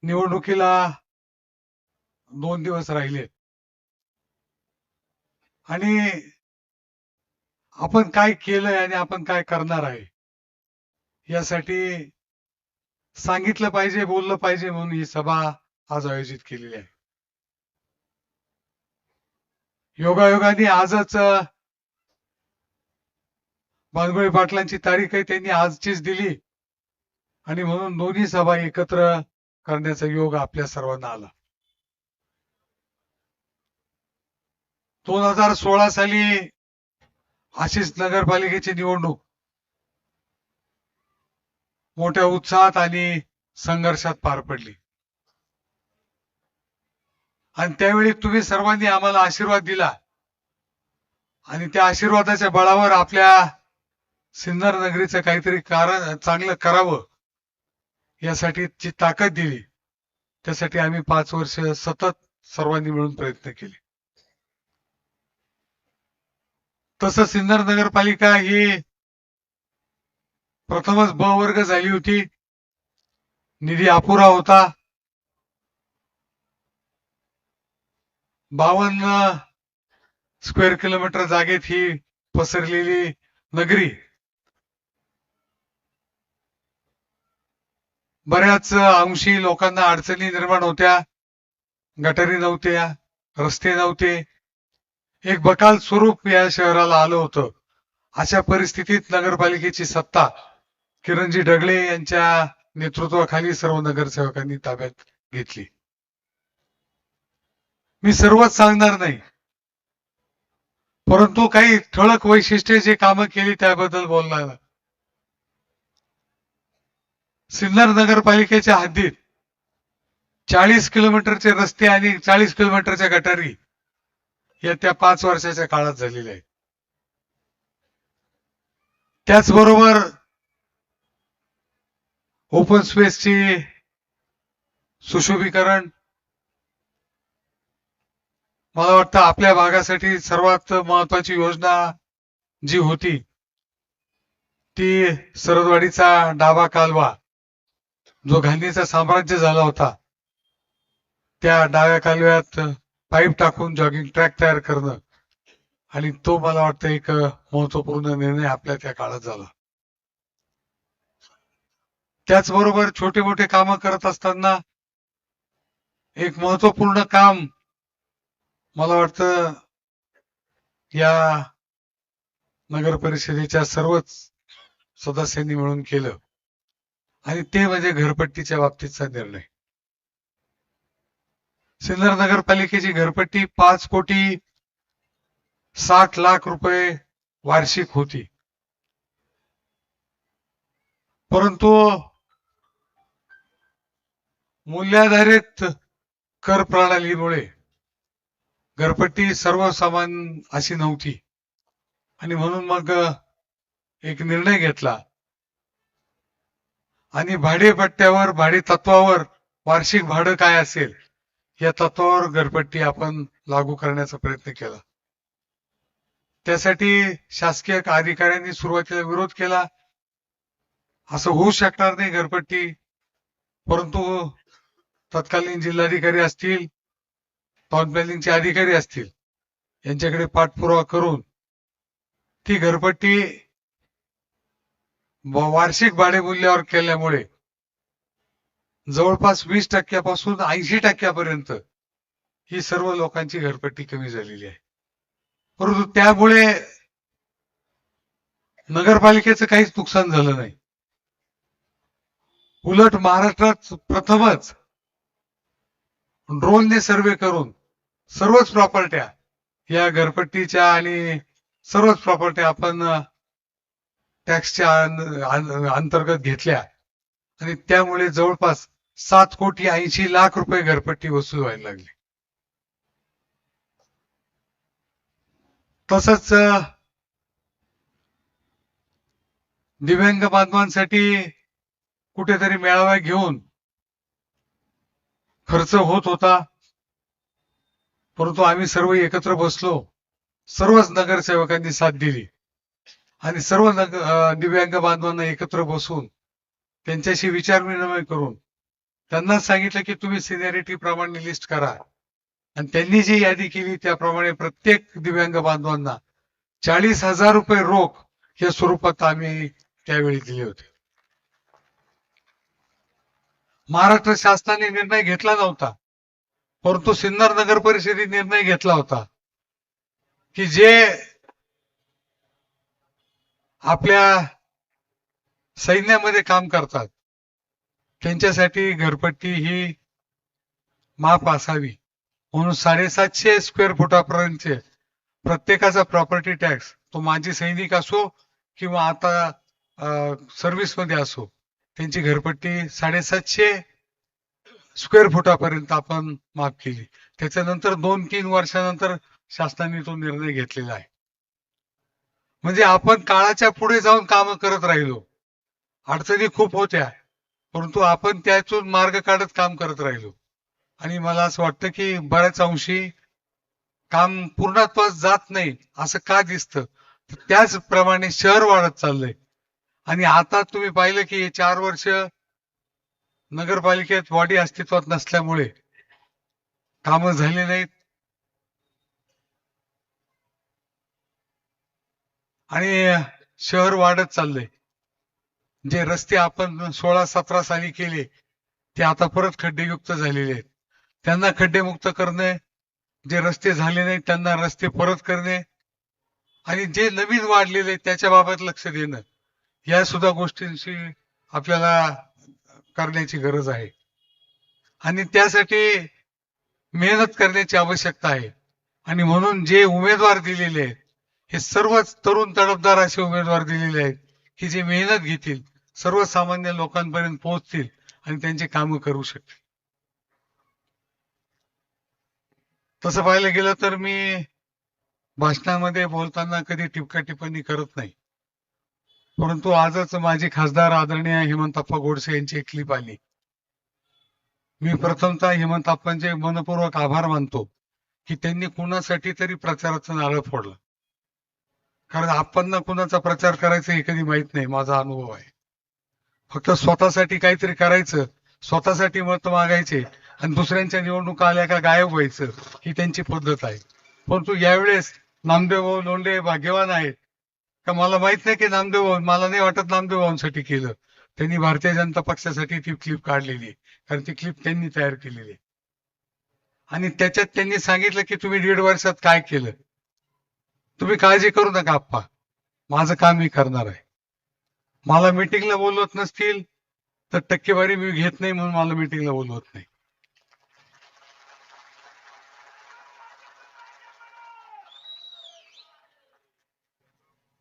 निवडणुकीला 2 दिवस राहिले आणि आपण काय केलंय आणि आपण काय करणार आहे यासाठी सांगितलं पाहिजे, बोललं पाहिजे म्हणून ही सभा आज आयोजित केलेली आहे. योगायोगाने आजच बानगुळे पाटलांची तारीख आहे, त्यांनी आजचीच दिली आणि म्हणून दोन्ही सभा एकत्र करण्याचा योग आपल्या सर्वांना आला. 2016 साली अशीच नगरपालिकेची निवडणूक मोठ्या उत्साहात आणि संघर्षात पार पडली आणि त्यावेळी तुम्ही सर्वांनी आम्हाला आशीर्वाद दिला आणि त्या आशीर्वादाच्या बळावर आपल्या सिन्नर नगरीचं काहीतरी कारण चांगलं करावं यासाठी जी ताकद दिली, त्यासाठी आम्ही 5 वर्ष सतत सर्वांनी मिळून प्रयत्न केले. तसं सिन्नर नगरपालिका ही प्रथमच ब वर्ग झाली होती. निधी अपुरा होता. 52 स्क्वेअर किलोमीटर जागेत ही पसरलेली नगरी बऱ्याच अंशी लोकांना अडचणी निर्माण होत्या. गटारी नव्हत्या, रस्ते नव्हते, एक बकाल स्वरूप या शहराला आलं होतं. अशा परिस्थितीत नगरपालिकेची सत्ता किरणजी ढगळे यांच्या नेतृत्वाखाली सर्व नगरसेवकांनी ताब्यात घेतली. मी सर्वच सांगणार नाही, परंतु काही ठळक वैशिष्ट्ये जे कामं केली त्याबद्दल बोलणार. सिन्नर नगरपालिकेच्या हद्दीत 40 किलोमीटरचे रस्ते आणि 40 किलोमीटरच्या गटारी या त्या 5 वर्षाच्या काळात झालेल्या आहेत. त्याचबरोबर ओपन स्पेसची सुशोभीकरण, मला वाटतं आपल्या भागासाठी सर्वात महत्वाची योजना जी होती ती सरदवाडीचा डावा कालवा, जो घाणीचं साम्राज्य झाला होता, त्या डाव्या कालव्यात पाईप टाकून जॉगिंग ट्रॅक तयार करणं, आणि तो मला वाटतं एक महत्वपूर्ण निर्णय आपल्या त्या काळात झाला. त्याचबरोबर छोटे मोठे कामं करत असताना एक महत्वपूर्ण काम मला वाटतं या नगर परिषदेच्या सर्वच सदस्यांनी मिळून केलं आणि ते म्हणजे घरपट्टीच्या बाबतीतचा निर्णय. सिन्नर नगरपालिकेची घरपट्टी 5,60,00,000 रुपये वार्षिक होती, परंतु मूल्याधारित कर प्रणालीमुळे घरपट्टी सर्वसामान्य अशी नव्हती आणि म्हणून मग एक निर्णय घेतला आणि भाडेपट्ट्यावर, भाडे तत्वावर वार्षिक भाडं काय असेल या तत्वावर घरपट्टी आपण लागू करण्याचा प्रयत्न केला. त्यासाठी शासकीय अधिकाऱ्यांनी सुरुवातीला विरोध केला, असं होऊ शकणार नाही घरपट्टी, परंतु तत्कालीन जिल्हाधिकारी असतील, टाउन प्लॅनिंगचे अधिकारी असतील, यांच्याकडे पाठपुरावा करून ती घरपट्टी वार्षिक भाडे मूल्यावर केल्यामुळे जवळपास 20% पासून 80% ही सर्व लोकांची घरपट्टी कमी झालेली आहे. परंतु त्यामुळे नगरपालिकेचं काहीच नुकसान झालं नाही. उलट महाराष्ट्रात प्रथमच ड्रोनने सर्वे करून सर्वच प्रॉपर्ट्या या घरपट्टीच्या आणि सर्वच प्रॉपर्ट्या आपण टॅक्सच्या अंतर्गत घेतल्या आणि त्यामुळे जवळपास 7,80,00,000 रुपये घरपट्टी वसूल व्हायला लागली. तसंच दिव्यांग बांधवांसाठी कुठेतरी मेळावा घेऊन खर्च होत होता, परंतु आम्ही सर्व एकत्र बसलो, सर्वच नगरसेवकांनी साथ दिली आणि सर्व दिव्यांग बांधवांना एकत्र बसून त्यांच्याशी विचारविनिमय करून त्यांना सांगितलं की तुम्ही सिनियरिटी प्रमाणे लिस्ट करा आणि त्यांनी जी यादी केली त्याप्रमाणे प्रत्येक दिव्यांग बांधवांना 40,000 रुपये रोख या स्वरूपात आम्ही त्यावेळी दिले होते. महाराष्ट्र शासनाने निर्णय घेतला नव्हता, परंतु सिन्नर नगर परिषदेने निर्णय घेतला होता की जे आपल्या सैन्यामध्ये काम करतात त्यांच्यासाठी घरपट्टी ही माफ असावी म्हणून 750 स्क्वेअर फुटापर्यंतचे प्रत्येकाचा प्रॉपर्टी टॅक्स तो माजी सैनिक असो किंवा आता सर्व्हिस मध्ये असो त्यांची घरपट्टी 750 स्क्वेअर फुटापर्यंत आपण माफ केली. त्याच्यानंतर 2-3 वर्षानंतर शासनाने तो निर्णय घेतलेला आहे. म्हणजे आपण काळाच्या पुढे जाऊन काम करत राहिलो. अडचणी खूप होत्या, परंतु आपण त्यातून मार्ग काढत काम करत राहिलो आणि मला असं वाटतं की बऱ्याच अंशी काम पूर्णत्वास जात नाही असं का दिसतं. त्याचप्रमाणे शहर वाढत चाललंय आणि आता तुम्ही पाहिलं की 4 वर्ष नगरपालिकेत बॉडी अस्तित्वात नसल्यामुळे कामं झाली नाहीत आणि शहर वाढत चाललंय. जे रस्ते आपण 16-17 साली केले ते आता परत खड्डेयुक्त झालेले आहेत. त्यांना खड्डेमुक्त करणे, जे रस्ते झाले नाहीत त्यांना रस्ते परत करणे आणि जे नवीन वाढलेले त्याच्या बाबत लक्ष देणं, या सुद्धा गोष्टींची आपल्याला करण्याची गरज आहे आणि त्यासाठी मेहनत करण्याची आवश्यकता आहे. आणि म्हणून जे उमेदवार दिलेले आहेत हे सर्वच तरुण तडफदार असे उमेदवार दिलेले आहेत की जे मेहनत घेतील, सर्वसामान्य लोकांपर्यंत पोहोचतील आणि त्यांची कामं करू शकतील. तसं पाहायला गेलं तर मी भाषणामध्ये बोलताना कधी टिपका टिप्पणी करत नाही, परंतु आजच माझे खासदार आदरणीय हेमंतप्पा गोडसे यांची एक क्लिप आली. मी प्रथमतः हेमंतप्पांचे मनपूर्वक आभार मानतो की त्यांनी कुणासाठी तरी प्रचाराचं नारळ फोडलं. कारण आपण कुणाचा प्रचार करायचा हे कधी माहित नाही, माझा अनुभव आहे. फक्त स्वतःसाठी काहीतरी करायचं, स्वतःसाठी मत मागायचे आणि दुसऱ्यांच्या निवडणुका आल्या का गायब व्हायचं, ही त्यांची पद्धत आहे. परंतु यावेळेस नामदेव लोंढे भाग्यवान आहेत का मला माहित नाही की मला नाही वाटत नामदेवसाठी केलं. त्यांनी भारतीय जनता पक्षासाठी ती क्लिप काढलेली आहे, कारण ती क्लिप त्यांनी तयार केलेली आहे आणि त्याच्यात त्यांनी सांगितलं की तुम्ही 1.5 वर्षात काय केलं. तुम्ही काळजी करू नका आप्पा, माझं काम मी करणार आहे. मला मीटिंगला बोलवत नसतील तर टक्केवारी मी घेत नाही म्हणून मला मीटिंगला बोलवत नाही.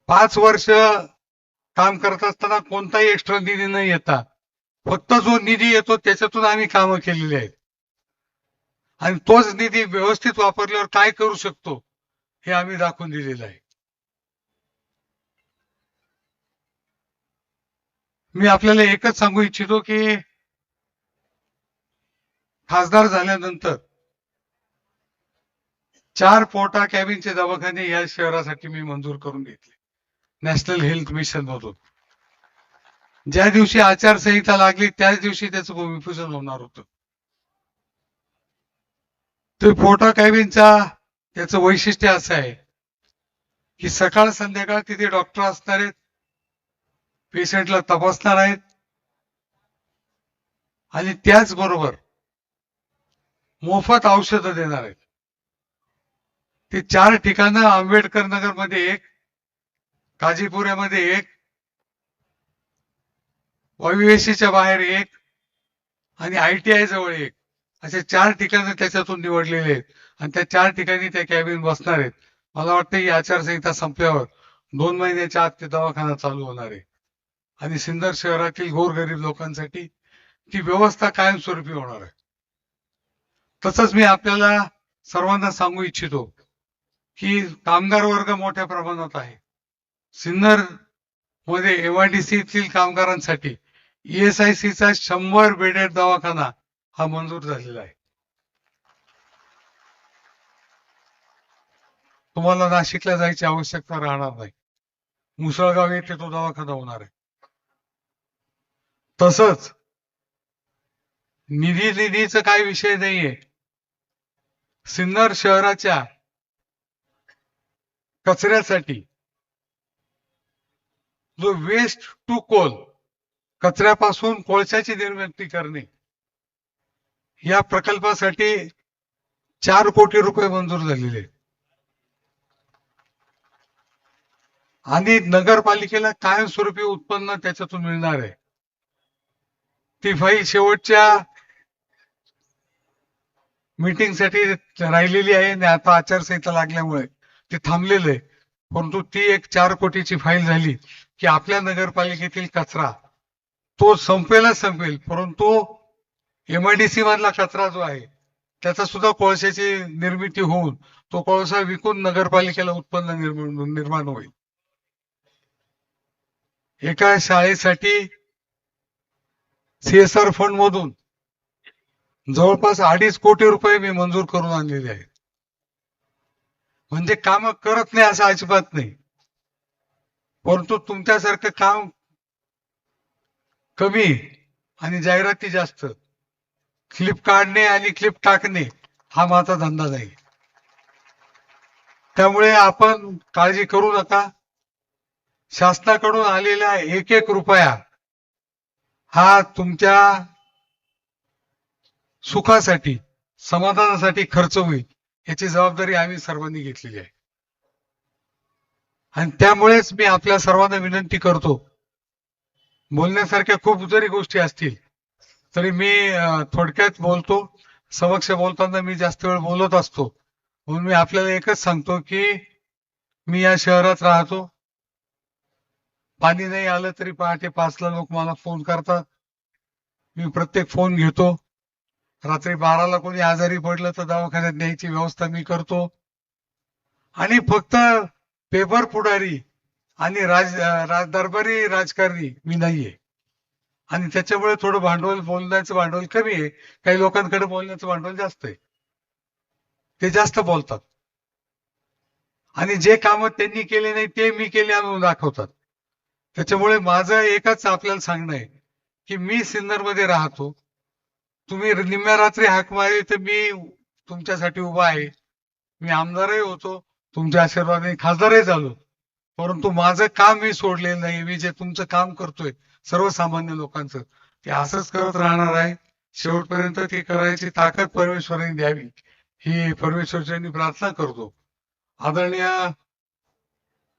पाच वर्ष काम करत असताना कोणताही एक्स्ट्रा निधी नाही येतात, फक्त जो निधी येतो त्याच्यातून आम्ही कामं केलेली आहेत आणि तोच निधी व्यवस्थित वापरल्यावर काय करू शकतो हे आम्ही दाखवून दिलेलं आहे. मी आपल्याला एकच सांगू इच्छितो की खासदार झाल्यानंतर 4 पोटा कॅबिनचे दवाखाने या शहरासाठी मी मंजूर करून घेतले नॅशनल हेल्थ मिशन मधून. ज्या दिवशी आचारसंहिता लागली त्याच दिवशी त्याचं भूमिपूजन होणार होतं. तर पोटा कॅबिनचा त्याचं वैशिष्ट्य असं आहे की सकाळ संध्याकाळ तिथे डॉक्टर असणार आहेत, पेशंटला तपासणार आहेत आणि त्याचबरोबर मोफत औषधं देणार आहेत. ते 4 ठिकाणं आंबेडकर नगर मध्ये एक, काजीपुऱ्यामध्ये एक, वायुवेशीच्या बाहेर एक आणि ITI जवळ एक, असे 4 ठिकाणं त्याच्यातून निवडलेले आहेत आणि त्या 4 ठिकाणी त्या कॅबिन बसणार आहेत. मला वाटतं ही आचारसंहिता संपल्यावर 2 महिन्याच्या आत ते दवाखाना चालू होणार आहे आणि सिन्नर शहरातील गोरगरीब लोकांसाठी ती व्यवस्था कायमस्वरूपी होणार आहे. तसंच मी आपल्याला सर्वांना सांगू इच्छितो की कामगार वर्ग मोठ्या प्रमाणात आहे. सिन्नर मध्ये MIDC कामगारांसाठी ESICचा 100 बेडेड दवाखाना हा मंजूर झालेला आहे. तुम्हाला नाशिकला जायची आवश्यकता राहणार नाही, मुसळगाव येथे तो दवाखाना होणार आहे. तसंच निधीचा काही विषय नाहीये. सिन्नर शहराच्या कचऱ्यासाठी जो वेस्ट टू कोल, कचऱ्यापासून कोळशाची निर्मिती करणे, या प्रकल्पासाठी 4 कोटी रुपये मंजूर झालेले आणि नगरपालिकेला कायमस्वरूपी उत्पन्न त्याच्यातून मिळणार आहे. ती फाईल शेवटच्या मीटिंग साठी राहिलेली आहे आणि आता आचारसंहिता लागल्यामुळे ते थांबलेलं आहे. परंतु ती एक 4 कोटीची फाईल झाली की आपल्या नगरपालिकेतील कचरा तो संपेल, परंतु MIDC मधला कचरा जो आहे त्याचा सुद्धा कोळशाची निर्मिती होऊन तो कोळसा विकून नगरपालिकेला उत्पन्न निर्माण होईल. एका शाळेसाठी CSR फंड मधून जवळपास 2.5 कोटी रुपये मी मंजूर करून आणलेले आहेत. म्हणजे काम करत नाही असं अजिबात नाही, परंतु तुमच्यासारखं काम कमी आणि जाहिराती जास्त, क्लिप काढणे आणि क्लिप टाकणे हा माझा धंदा नाही. त्यामुळे आपण काळजी करू नका. शासनाकडून आलेला 1-1 रुपया हा तुमच्या सुखासाठी, समाधानासाठी खर्च होईल, याची जबाबदारी आम्ही सर्वांनी घेतलेली आहे. आणि त्यामुळेच मी आपल्या सर्वांना विनंती करतो, बोलण्यासारख्या खूप जरी गोष्टी असतील तरी मी थोडक्यात बोलतो. समक्ष बोलताना मी जास्त वेळ बोलत असतो, म्हणून मी आपल्याला एकच सांगतो की मी या शहरात राहतो. पाणी नाही आलं तरी पहाटे 5ला लोक मला फोन करतात. मी प्रत्येक फोन घेतो. रात्री 12ला कोणी आजारी पडलं तर दवाखान्यात न्यायची व्यवस्था मी करतो. आणि फक्त पेपर पुढारी आणि दरबारी राजकारणी मी नाहीये. आणि त्याच्यामुळे थोडं भांडवल, बोलण्याचं भांडवल कमी आहे. काही लोकांकडे बोलण्याचं भांडवल जास्त आहे, ते जास्त बोलतात आणि जे काम त्यांनी केले नाही ते मी केले आणून दाखवतात. त्याच्यामुळे माझं एकच आपल्याला सांगणं आहे की मी सिन्नरमध्ये राहतो. तुम्ही निम्म्या रात्री हाक मारली तर मी तुमच्यासाठी उभा आहे. मी आमदारही होतो, तुमच्या आशीर्वादाने खासदारही झालो, परंतु माझं काम मी सोडलेलं नाही. मी जे तुमचं काम करतोय सर्वसामान्य लोकांचं, ते असंच करत राहणार आहे. शेवटपर्यंत ती करायची ताकद परमेश्वराने द्यावी ही परमेश्वराची प्रार्थना करतो. आदरणीय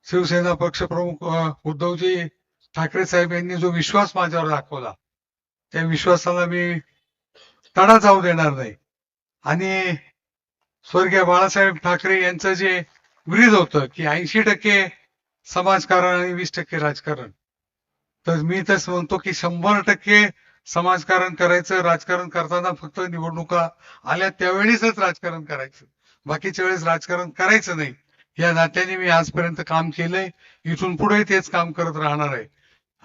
शिवसेना पक्षप्रमुख उद्धवजी ठाकरे साहेब यांनी जो विश्वास माझ्यावर दाखवला, त्या विश्वासाला मी तडा जाऊ देणार नाही. आणि स्वर्गीय बाळासाहेब ठाकरे यांचं जे ब्रीद होतं की 80% समाजकारण आणि 20% राजकारण, तर मी तसं म्हणतो की 100% समाजकारण करायचं. राजकारण करताना फक्त निवडणुका आल्या त्यावेळीच राजकारण करायचं, बाकीच्या वेळेस राजकारण करायचं नाही. या नात्याने मी आजपर्यंत काम केलंय, इथून पुढे तेच काम करत राहणार आहे.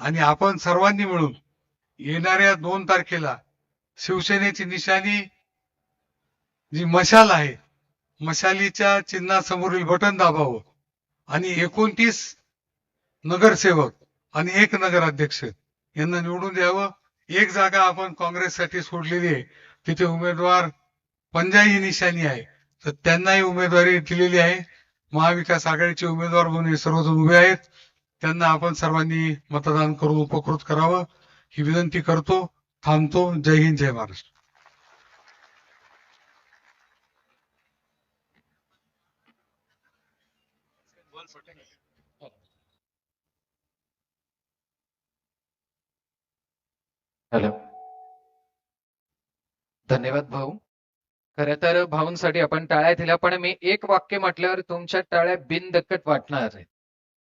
आणि आपण सर्वांनी मिळून येणाऱ्या 2 तारखेला शिवसेनेची निशाणी जी मशाल आहे, मशालीच्या चिन्हासमोरील बटन दाबावं आणि 29 नगरसेवक आणि 1 नगराध्यक्ष यांना निवडून द्यावं. 1 जागा आपण काँग्रेससाठी सोडलेली आहे, तिथे उमेदवार पंजाही निशाणी आहे, तर त्यांनाही उमेदवारी दिलेली आहे. महाविकास आघाडीचे उमेदवार म्हणून हे सर्वजण उभे आहेत, त्यांना आपण सर्वांनी मतदान करून उपकृत करावं ही विनंती करतो. थांबतो. जय हिंद, जय महाराष्ट्र. हॅलो, धन्यवाद भाऊ. खरं तर भाऊंसाठी आपण टाळ्या दिल्या, पण मी एक वाक्य म्हटल्यावर तुमच्या टाळ्या बिनदक्कत वाटणार आहेत.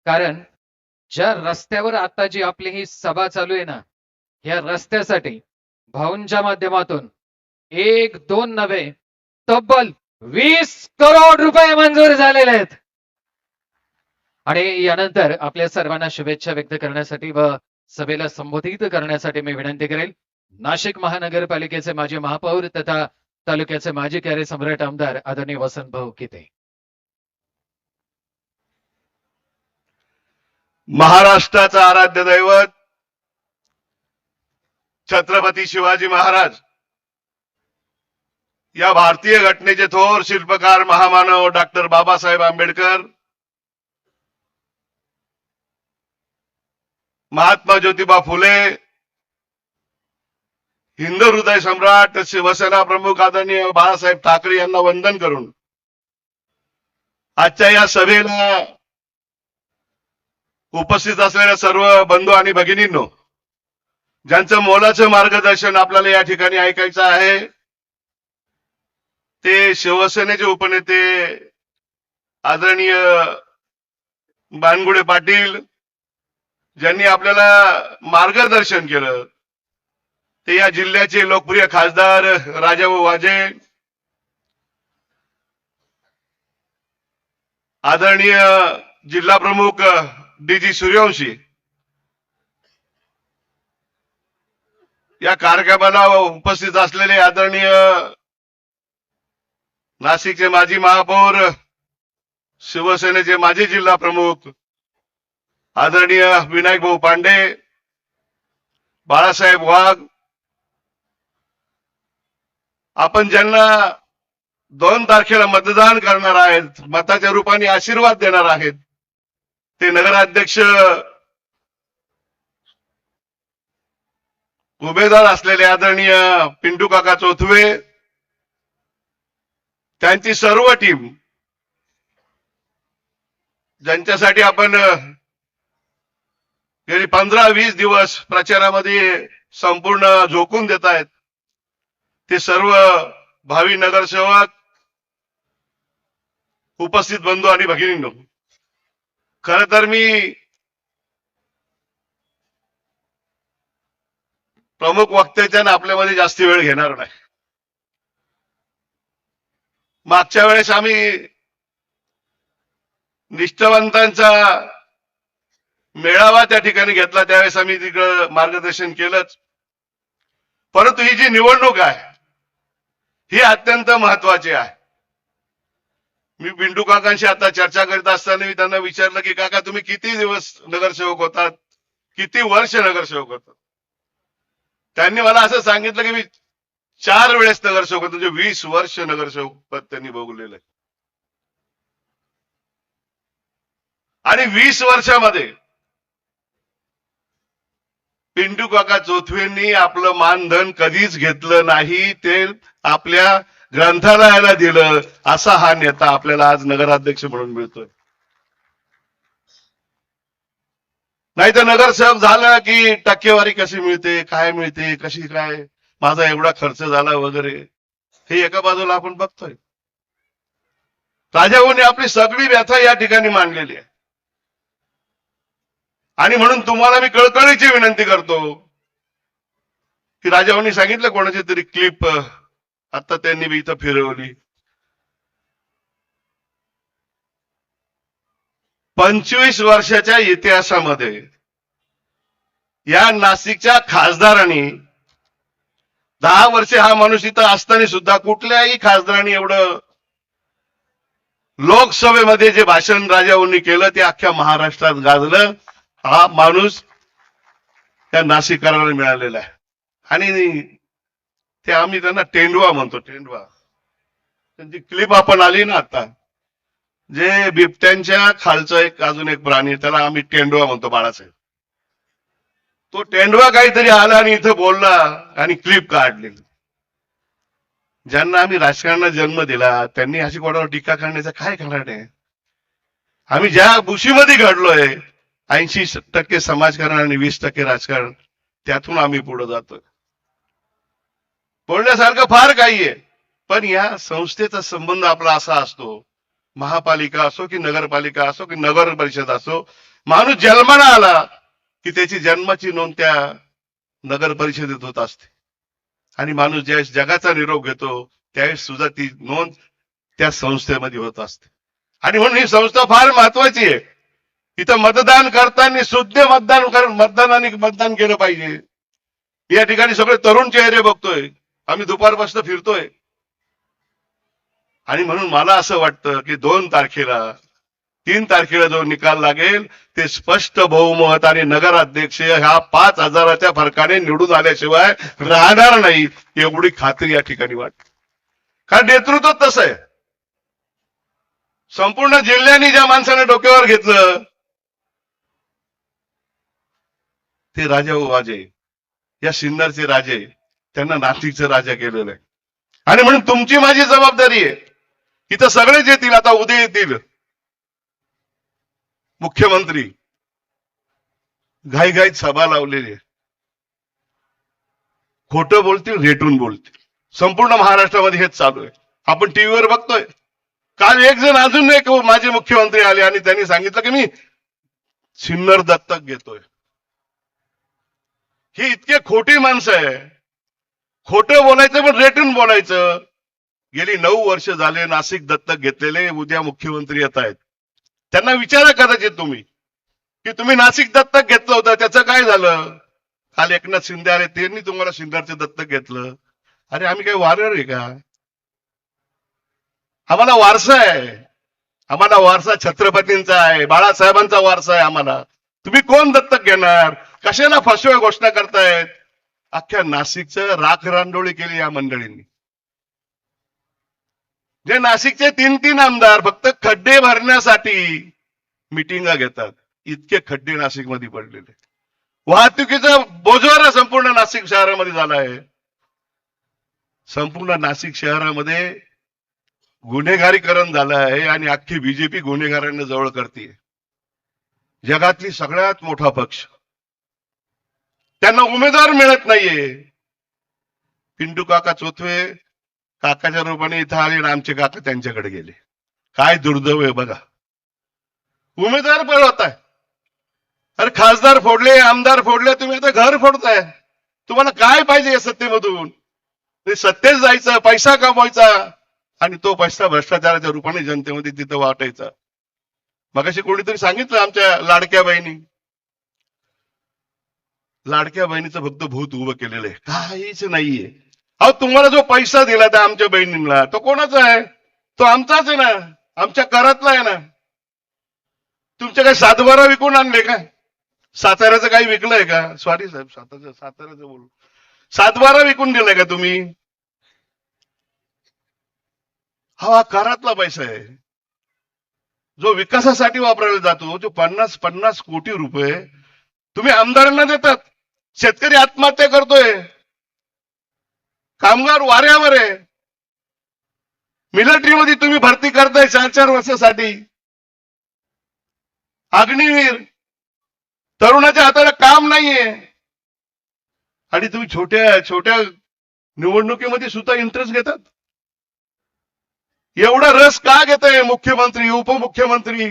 कारण ज्या रस्त्यावर आता जी आपली ही सभा चालू आहे ना, या रस्त्यासाठी भाऊंच्या माध्यमातून 1-2 नव्हे तब्बल 20 करोड रुपये मंजूर झालेले आहेत. आणि यानंतर आपल्या सर्वांना शुभेच्छा व्यक्त करण्यासाठी व सभेला संबोधित करण्यासाठी मी विनंती करेल नाशिक महानगरपालिकेचे माजी महापौर तथा तालुक्याचे माजी कार्यसम्राट आमदार आदरणीय वसंत भाऊ किते. महाराष्ट्राचा आराध्य दैवत छत्रपती शिवाजी महाराज या भारतीय घटनेचे थोर शिल्पकार महामानव डॉक्टर बाबासाहेब आंबेडकर, महात्मा ज्योतिबा फुले, हिंदू हृदय सम्राट शिवसेना प्रमुख आदरणीय बाळासाहेब ठाकरे यांना वंदन करून आजच्या या सभेला उपस्थित असलेल्या सर्व बंधू आणि भगिनींनो, ज्यांचं मोलाचं मार्गदर्शन आपल्याला या ठिकाणी ऐकायचं आहे, ते शिवसेनेचे उपनेते आदरणीय बानगुडे पाटील, ज्यांनी आपल्याला मार्गदर्शन केलं, ते या जिल्ह्याचे लोकप्रिय खासदार राजाभाऊ वाजे, आदरणीय जिल्हा प्रमुख डी.जी. सूर्यवंशी, या कार्यक्रमाला उपस्थित असलेले आदरणीय नाशिकचे माजी महापौर, शिवसेनेचे माजी जिल्हा प्रमुख आदरणीय विनायक भाऊ पांडे, बाळासाहेब वाघ, आपण ज्यांना 2 तारखेला मतदान करणार आहेत, मताच्या रूपाने आशीर्वाद देणार आहेत, ते नगराध्यक्ष उमेदवार असलेले आदरणीय पिंटू काका चौथवे, त्यांची सर्व टीम, ज्यांच्यासाठी आपण गेली 15-20 दिवस प्रचारामध्ये संपूर्ण झोकून देत आहेत, ते सर्व भावी नगरसेवक, उपस्थित बंधू आणि भगिनींनो, खर तर मी प्रमुख वक्त्याच्या आपल्यामध्ये जास्त वेळ घेणार नाही. मागच्या वेळेस आम्ही निष्ठावंतांचा मेळावा त्या ठिकाणी घेतला, त्यावेळेस आम्ही तिकडं मार्गदर्शन केलंच. परंतु ही जी निवडणूक आहे ही अत्यंत महत्वाची आहे. मी पिंटू काकांशी आता चर्चा करीत असताना मी त्यांना विचारलं की काका, तुम्ही किती दिवस नगरसेवक होतात, किती वर्ष नगरसेवक होतात? त्यांनी मला असं सांगितलं की मी 4 वेळेस नगरसेवक होतो, म्हणजे 20 वर्ष नगरसेवक पद त्यांनी भोगलेलं आहे. आणि 20 वर्षामध्ये पिंटू काका चौथवेंनी आपलं मानधन कधीच घेतलं नाही, ते आपल्या ग्रंथालयाला दिलं. असा हा नेता आपल्याला आज नगराध्यक्ष म्हणून मिळतोय. नाही तर नगरसेवक झालं की टक्केवारी कशी मिळते, काय मिळते, कशी काय, माझा एवढा खर्च झाला वगैरे, हे एका बाजूला आपण बघतोय. राजाभाऊने आपली सगळी व्यथा या ठिकाणी मांडलेली आहे. आणि म्हणून तुम्हाला मी कळकळीची विनंती करतो की राजाभाऊंनी सांगितलं कोणाची तरी क्लिप आता त्यांनी बी इथं फिरवली, 25 वर्षाच्या इतिहासामध्ये या नाशिकच्या खासदारांनी 10 वर्षे हा माणूस इथं असताना सुद्धा कुठल्याही खासदारांनी एवढं लोकसभेमध्ये जे भाषण राजाभाऊंनी केलं ते अख्ख्या महाराष्ट्रात गाजलं. हा माणूस त्या नाशिककरांना मिळालेला आहे. आणि ते आम्ही त्यांना टेंडवा म्हणतो, टेंडवा. त्यांची क्लिप आपण आली ना आता, जे बिबट्यांच्या खालचं एक अजून एक प्राणी, त्याला आम्ही टेंडवा म्हणतो, बाळासाहेब. तो टेंडवा काहीतरी आला आणि इथं बोलला आणि क्लिप काढली. ज्यांना आम्ही राजकारणात जन्म दिला त्यांनी अशी कोणावर टीका करण्याचं काय कारण आहे? आम्ही ज्या बुशीमध्ये घडलोय, 80% समाजकारण आणि 20% राजकारण, त्यातून आम्ही पुढे जातोय. बोलण्यासारखं फार काही आहे, पण या संस्थेचा संबंध आपला असा असतो, महापालिका असो की नगरपालिका असो की नगर परिषद असो, माणूस जन्माला आला की त्याची जन्माची नोंद त्या नगर परिषदेत होत असते. आणि माणूस ज्यावेळेस जगाचा निरोप घेतो त्यावेळेस सुद्धा ती नोंद त्या संस्थेमध्ये होत असते. आणि म्हणून ही संस्था फार महत्वाची आहे. इथं मतदान करताना शुद्ध मतदान केलं पाहिजे. या ठिकाणी सगळे तरुण चेहरे बघतोय, आम्ही दुपारपासून फिरतोय. आणि म्हणून मला असं वाटतं की 2 तारखेला 3 तारखेला जो निकाल लागेल ते स्पष्ट बहुमत आणि नगराध्यक्ष ह्या 5,000च्या फरकाने निवडून आल्याशिवाय राहणार नाही, एवढी खात्री या ठिकाणी वाटते. कारण नेतृत्व तसं आहे. संपूर्ण जिल्ह्याने ज्या माणसाने डोक्यावर घेतलं ते राजा वाजे, या सिन्नरचे राजे, त्यांना नाशिकचं राजा केलेलं आहे. आणि म्हणून तुमची माझी जबाबदारी आहे, इथं सगळेच येतील, आता उद्या येतील मुख्यमंत्री, घाईघाईत सभा लावलेली आहे, खोटं बोलतील, रेटून बोलतील. संपूर्ण महाराष्ट्रामध्ये हेच चालू आहे. आपण टीव्हीवर बघतोय. काल एक जण अजून एक माझे मुख्यमंत्री आले आणि त्यांनी सांगितलं की मी सिन्नर दत्तक घेतोय. ही इतके खोटी माणसं आहे. खोटं बोलायचं पण रेटून बोलायचं. गेली 9 वर्ष झाले नाशिक दत्तक घेतलेले, उद्या मुख्यमंत्री येत आहेत. त्यांना विचारा कदाचित तुम्ही की तुम्ही नाशिक दत्तक घेतलं होतं, त्याचं काय झालं? काल एकनाथ शिंदे आले, त्यांनी तुम्हाला सिन्नरचं दत्तक घेतलं. अरे आम्ही काही वारर आहे का? आम्हाला वारसा आहे. आम्हाला वारसा छत्रपतींचा आहे, बाळासाहेबांचा वारसा आहे आम्हाला. तुम्ही कोण दत्तक घेणार? कशाला फसव्या घोषणा करतायत? अख्ख्या नाशिकचं राखरांडोळी केली या मंडळींनी. जे नाशिकचे 3 आमदार फक्त खड्डे भरण्यासाठी मिटिंगा घेतात, इतके खड्डे नाशिकमध्ये पडलेले. वाहतुकीचा बोजवारा संपूर्ण नाशिक शहरामध्ये झाला आहे. संपूर्ण नाशिक शहरामध्ये गुन्हेगारीकरण झालं आहे आणि अख्खी बीजेपी गुन्हेगारांना जवळ करते. जगातली सगळ्यात मोठा पक्ष, त्यांना उमेदवार मिळत नाहीये. पिंटू काका चोथवे काकाच्या रूपाने इथं आले आणि आमचे काका त्यांच्याकडे गेले. काय दुर्दैव आहे बघा. उमेदवार पळवताय. अरे खासदार फोडले, आमदार फोडले, तुम्ही आता घर फोडताय. तुम्हाला काय पाहिजे या सत्तेमधून? ते सत्तेत जायचं, पैसा कमवायचा आणि तो पैसा भ्रष्टाचाराच्या रूपाने जनतेमध्ये तिथं वाटायचा. मगाशी कोणीतरी सांगितलं आमच्या लाडक्या बहिणी, लाडक्या बहिणीचं फक्त भूत उभं केलेलं आहे, काहीच नाहीये. अहो तुम्हाला जो पैसा दिला त्या आमच्या बहिणींना, तो कोणाचा आहे? तो आमचाच आहे ना, आमच्या करातला आहे ना. तुमच्या काही सातबारा विकून आणले का? साताऱ्याचं काही विकलंय का? सॉरी साहेब, साताऱ्याचं बोलू. सातबारा विकून दिलाय का तुम्ही? हा करातला पैसा आहे, जो विकासासाठी वापरला जातो. जो 50 कोटी रुपये तुम्ही आमदारांना देतात. शेतकरी आत्महत्या करतोय, कामगार वाऱ्यावर आहे. मिलिटरीमध्ये तुम्ही भरती करताय 4-4 वर्षासाठी. अग्निवीर तरुणाच्या हाताला काम नाहीये आणि तुम्ही छोट्या छोट्या निवडणुकीमध्ये सुद्धा इंटरेस्ट घेतात. एवढा रस का घेताय? मुख्यमंत्री, उपमुख्यमंत्री,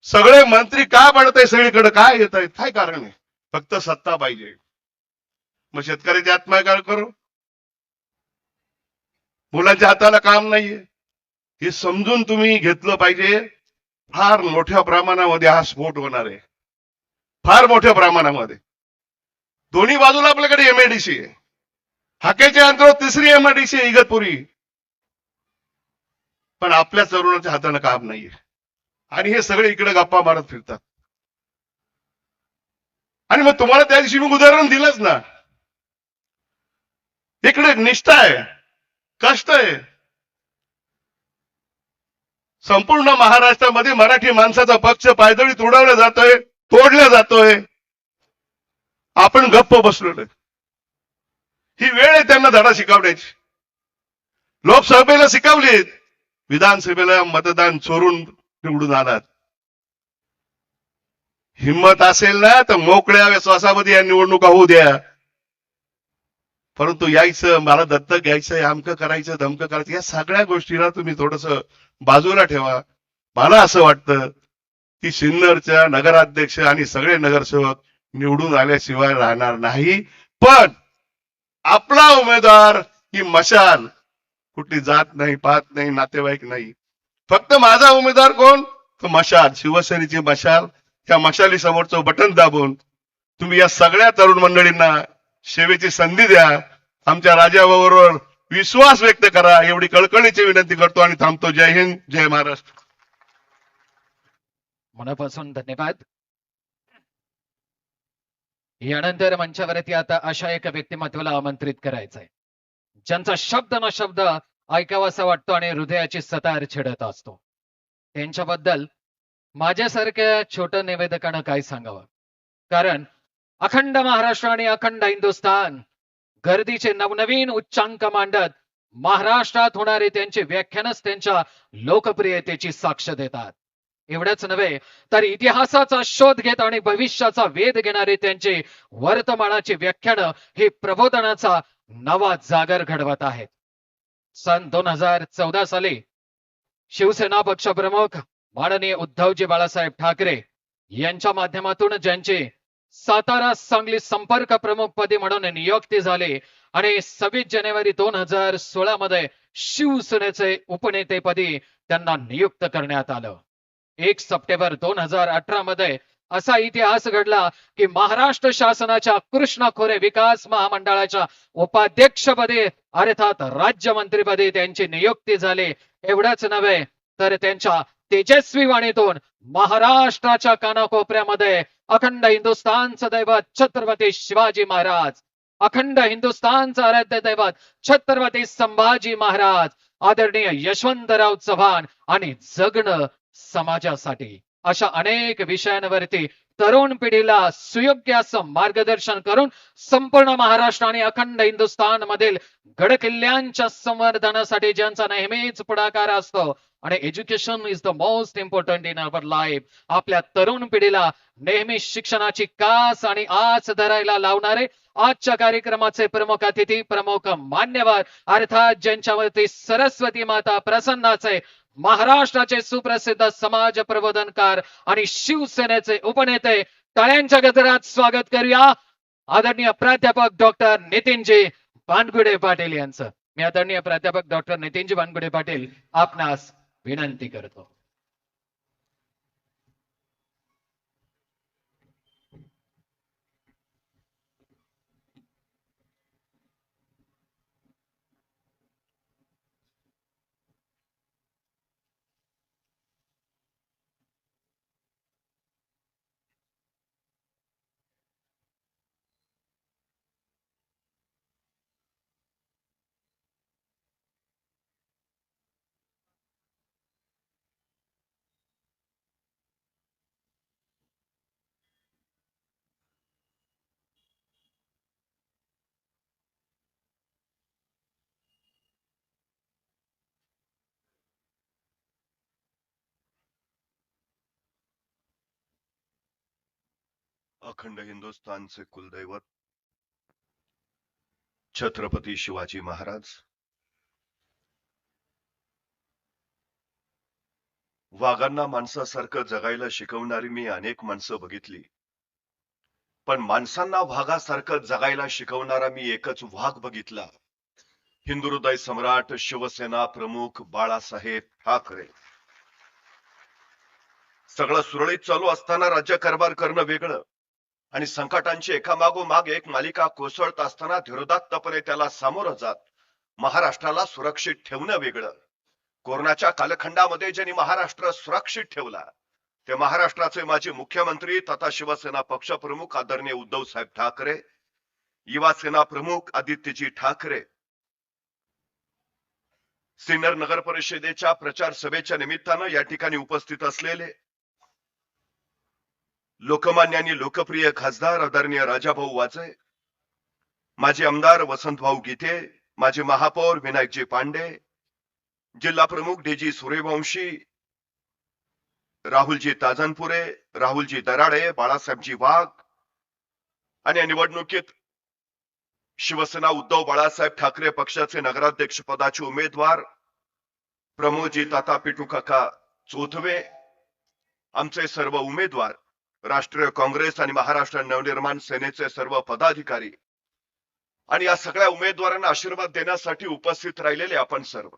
सगळे मंत्री का पडताय सगळीकडे? काय येत आहेत? काय कारण आहे? फक्त सत्ता पाहिजे. मग शेतकऱ्याची आत्महत्या करू, मुलांच्या हाताला काम नाहीये, हे समजून तुम्ही घेतलं पाहिजे. फार मोठ्या प्रमाणामध्ये हा स्फोट होणार आहे, फार मोठ्या प्रमाणामध्ये. दोन्ही बाजूला आपल्याकडे एमआयडीसी आहे. हाकेच्या अंतरावर 3री एमआयडीसी आहे इगतपुरी. पण आपल्या तरुणाच्या हाताला काम नाहीये आणि हे सगळे इकडे गप्पा मारत फिरतात. आणि मग तुम्हाला त्या दिवशी मी उदाहरण दिलंच ना. इकडे निष्ठा आहे, कष्ट आहे. संपूर्ण महाराष्ट्रामध्ये मराठी माणसाचा पक्ष पायदळी तोडवला जातोय, तोडला जातोय. आपण गप्प बसलेलो. ही वेळ आहे त्यांना धडा शिकवण्याची. लोकसभेला शिकवलीत, विधानसभेला मतदान चोरून निवडून आलात. हिम्मत असेल ना तर मोकळ्या विश्वासामध्ये या निवडणुका होऊ द्या. परंतु यायचं, मला दत्तक घ्यायचंय, अमकं करायचं, धमकं करायचं, या सगळ्या गोष्टीला तुम्ही थोडस बाजूला ठेवा. मला असं वाटतं की सिन्नरच्या नगराध्यक्ष आणि सगळे नगरसेवक निवडून आल्याशिवाय राहणार नाही. पण आपला उमेदवार ही मशाल, कुठली जात नाही, पात नाही, नातेवाईक नाही. फक्त माझा उमेदवार कोण? तो मशाल, शिवसेनेची मशाल. त्या मशाली समोरचं बटन दाबून तुम्ही या सगळ्या तरुण मंडळींना सेवेची संधी द्या. आमच्या राजाबरोबर विश्वास व्यक्त करा, एवढी कळकळीची विनंती करतो आणि थांबतो. जय हिंद, जय महाराष्ट्र. मनापासून धन्यवाद. यानंतर मंचावरती आता अशा एका व्यक्तिमत्वाला आमंत्रित करायचंय, ज्यांचा शब्द न शब्द ऐकावासा वाटतो आणि हृदयाची सतार छिडत असतो. त्यांच्याबद्दल माझ्यासारख्या छोट्या निवेदकानं काय सांगावं? कारण अखंड महाराष्ट्र आणि अखंड हिंदुस्थान गर्दीचे नवनवीन उच्चांक मांडत महाराष्ट्रात होणारे त्यांचे व्याख्यानच त्यांच्या लोकप्रियतेची साक्ष देतात. एवढंच नव्हे तर इतिहासाचा शोध घेत आणि भविष्याचा वेध घेणारे त्यांचे वर्तमानाचे व्याख्यान हे प्रबोधनाचा नवा जागर घडवत आहेत. सन 2014 साली शिवसेना पक्षप्रमुख माननीय उद्धवजी बाळासाहेब ठाकरे यांच्या माध्यमातून ज्यांचे सातारा सांगली संपर्क प्रमुख पदी म्हणून नियुक्ती झाली आणि 26 जानेवारी 2016 मध्ये शिवसेनेचे उपनेतेपदी त्यांना नियुक्त करण्यात आलं. 1 सप्टेंबर 2018 मध्ये असा इतिहास घडला की महाराष्ट्र शासनाच्या कृष्णा खोरे विकास महामंडळाच्या उपाध्यक्षपदी अर्थात राज्यमंत्रीपदी त्यांची नियुक्ती झाली. एवढंच नव्हे तर त्यांच्या तेजस्वी वाणीतून महाराष्ट्राच्या कानाकोपऱ्यामध्ये अखंड हिंदुस्थानचं दैवत छत्रपती शिवाजी महाराज, अखंड हिंदुस्थानचं आराध्य दैवत छत्रपती संभाजी महाराज, आदरणीय यशवंतराव चव्हाण आणि जगणं समाजासाठी अशा अनेक विषयांवरती तरुण पिढीला सुयोग्य असं मार्गदर्शन करून संपूर्ण महाराष्ट्र आणि अखंड हिंदुस्थान मधील गडकिल्ल्यांच्या संवर्धनासाठी ज्यांचा नेहमीच पुढाकार असतो आणि education is the most important in our life, आपल्या तरुण पिढीला नेहमी शिक्षणाची कास आणि आच धरायला लावणारे आजच्या कार्यक्रमाचे प्रमुख अतिथी, प्रमुख मान्यवर अर्थात ज्यांच्यावरती सरस्वती माता प्रसन्नाचे महाराष्ट्राचे सुप्रसिद्ध समाज प्रबोधनकार आणि शिवसेनेचे उपनेते, टाळ्यांच्या गजरात स्वागत करूया आदरणीय प्राध्यापक डॉक्टर नितीनजी वानगुडे पाटील यांचं. मी आदरणीय प्राध्यापक डॉक्टर नितीनजी वानगुडे पाटील आपणास विनंती करतो. अखंड हिंदुस्थानचे कुलदैवत छत्रपती शिवाजी महाराज, वाघांना माणसासारखं जगायला शिकवणारी मी अनेक माणसं बघितली, पण माणसांना वाघासारखं जगायला शिकवणारा मी एकच वाघ बघितला. हिंदुहृदय सम्राट शिवसेना प्रमुख बाळासाहेब ठाकरे. सगळं सुरळीत चालू असताना राज्यकारभार करणं वेगळं आणि संकटांची एकामागोमाग एक मालिका कोसळत असताना धीरोदात्तपणे त्याला सामोरं जात महाराष्ट्राला सुरक्षित ठेवणं वेगळं. कोरोनाच्या कालखंडामध्ये ज्यांनी महाराष्ट्र सुरक्षित ठेवला ते महाराष्ट्राचे माजी मुख्यमंत्री तथा शिवसेना पक्षप्रमुख आदरणीय उद्धव साहेब ठाकरे, युवा सेना प्रमुख आदित्यजी ठाकरे. सिन्नर नगर परिषदेच्या प्रचार सभेच्या निमित्तानं या ठिकाणी उपस्थित असलेले लोकमान्य आणि लोकप्रिय खासदार आदरणीय राजाभाऊ वाजे, माजी आमदार वसंतभाऊ गीते, माजी महापौर विनायकजी पांडे, जिल्हा प्रमुख डीजी सूर्यवंशी, राहुलजी ताजनपुरे, राहुलजी दराडे, बाळासाहेबजी वाघ आणि या निवडणुकीत शिवसेना उद्धव बाळासाहेब ठाकरे पक्षाचे नगराध्यक्ष पदाचे उमेदवार प्रमोदजी ताता पिटू काका चोथवे, आमचे सर्व उमेदवार, राष्ट्रीय काँग्रेस आणि महाराष्ट्र नवनिर्माण सेनेचे सर्व पदाधिकारी आणि या सगळ्या उमेदवारांना आशीर्वाद देण्यासाठी उपस्थित राहिलेले आपण सर्व.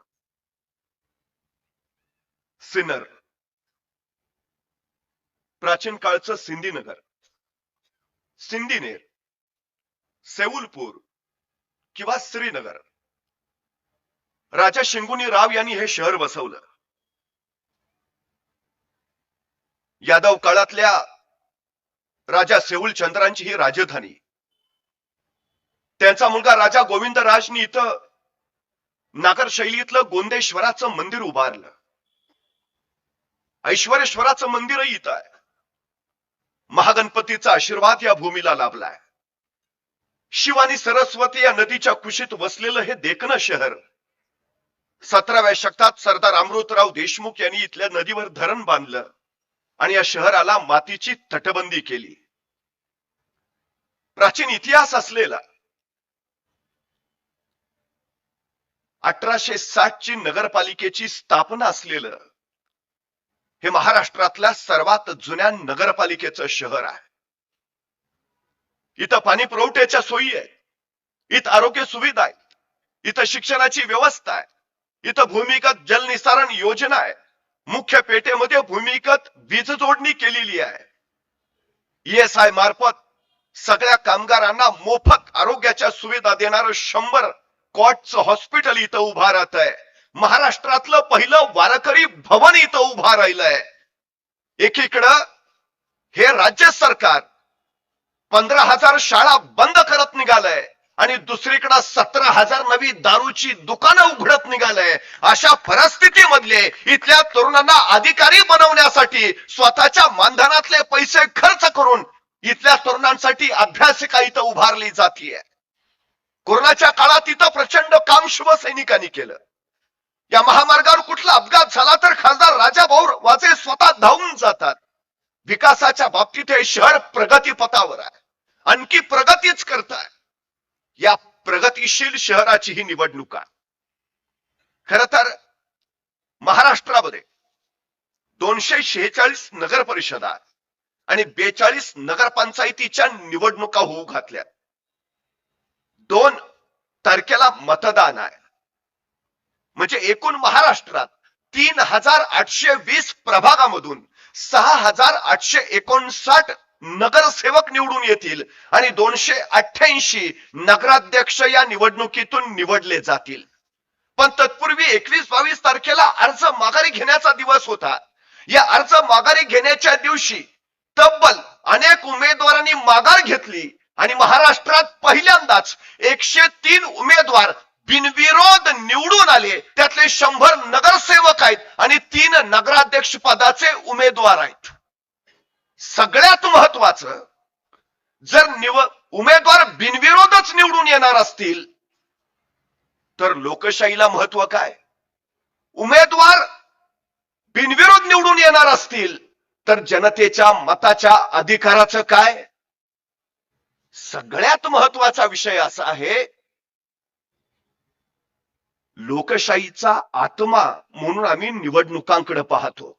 सिन्नर प्राचीन काळचं सिंधीनगर, सिंधीनेर, सेऊलपूर किंवा श्रीनगर, राजा शिंगुनी राव यांनी हे शहर बसवलं. यादव काळातल्या राजा सेऊल चंद्रांची ही राजधानी. त्यांचा मुलगा राजा गोविंदराजनी इथं नागर शैलीतलं गोंदेश्वराचं मंदिर उभारलं. ऐश्वरेश्वराचं मंदिरही इथं आहे. महागणपतीचा आशीर्वाद या भूमीला लाभलाय. शिव आणि सरस्वती या नदीच्या कुशीत वसलेलं हे देखणं शहर 17व्या शतकात सरदार अमृतराव देशमुख यांनी इथल्या नदीवर धरण बांधलं आणि या शहराला मातीची तटबंदी केली. प्राचीन इतिहास असलेला 1860 ची नगरपालिकेची स्थापना असलेलं हे महाराष्ट्रातल्या सर्वात जुन्या नगरपालिकेचं शहर आहे. इथं पाणी पुरवठ्याच्या सोयी आहेत, इथं आरोग्य सुविधा आहेत, इथं शिक्षणाची व्यवस्था आहे, इथं भूमिगत जलनिसारण योजना आहे, मुख्य पेठेमध्ये भूमिगत वीज जोडणी केलेली आहे. ESI मार्फत सगळ्या कामगारांना मोफत आरोग्याच्या सुविधा देणारं 100 कॉटचं हॉस्पिटल इथं उभा राहत आहे. महाराष्ट्रातलं पहिलं वारकरी भवन इथं उभा राहिलंय. एकीकडं हे राज्य सरकार 15,000 शाळा बंद करत निघालंय आणि दुसरीकडे 17,000 नवी दारूची दुकानं उघडत निघालंय. अशा परिस्थितीमधले इथल्या तरुणांना अधिकारी बनवण्यासाठी स्वतःच्या मानधनातले पैसे खर्च करून इथल्या तरुणांसाठी अभ्यासिका इथं उभारली जातीये. कोरोनाच्या काळात इथं प्रचंड काम शिवसैनिकांनी केलं. या महामार्गावर कुठला अपघात झाला तर खासदार राजाभाऊ वाजे स्वतः धावून जातात. विकासाच्या बाबतीत हे शहर प्रगतीपथावर आहे, आणखी प्रगतीच करताय. या प्रगतीशील शहराची ही निवडणूक आहे. खर तर महाराष्ट्रामध्ये 246 नगर परिषदा आणि 42 नगरपंचायतीच्या निवडणुका होऊ घातल्या. 2 तारखेला मतदान आहे. म्हणजे एकूण महाराष्ट्रात 3,820 प्रभागामधून 6,859 नगरसेवक निवडून येतील आणि 288 नगराध्यक्ष या निवडणुकीतून निवडले जातील. पण तत्पूर्वी 21-22 तारखेला अर्ज माघारी घेण्याचा दिवस होता. या अर्ज माघारी घेण्याच्या दिवशी तब्बल अनेक उमेदवारांनी माघार घेतली आणि महाराष्ट्रात पहिल्यांदाच 103 उमेदवार बिनविरोध निवडून आले. त्यातले 100 नगरसेवक आहेत आणि 3 नगराध्यक्ष पदाचे उमेदवार आहेत. सगळ्यात महत्वाचं, जर उमेदवार बिनविरोधच निवडून येणार असतील तर लोकशाहीला महत्व काय? उमेदवार बिनविरोध निवडून येणार असतील तर जनतेच्या मताच्या अधिकाराचं काय? सगळ्यात महत्वाचा विषय असा आहे, लोकशाहीचा आत्मा म्हणून आम्ही निवडणुकांकडे पाहतो.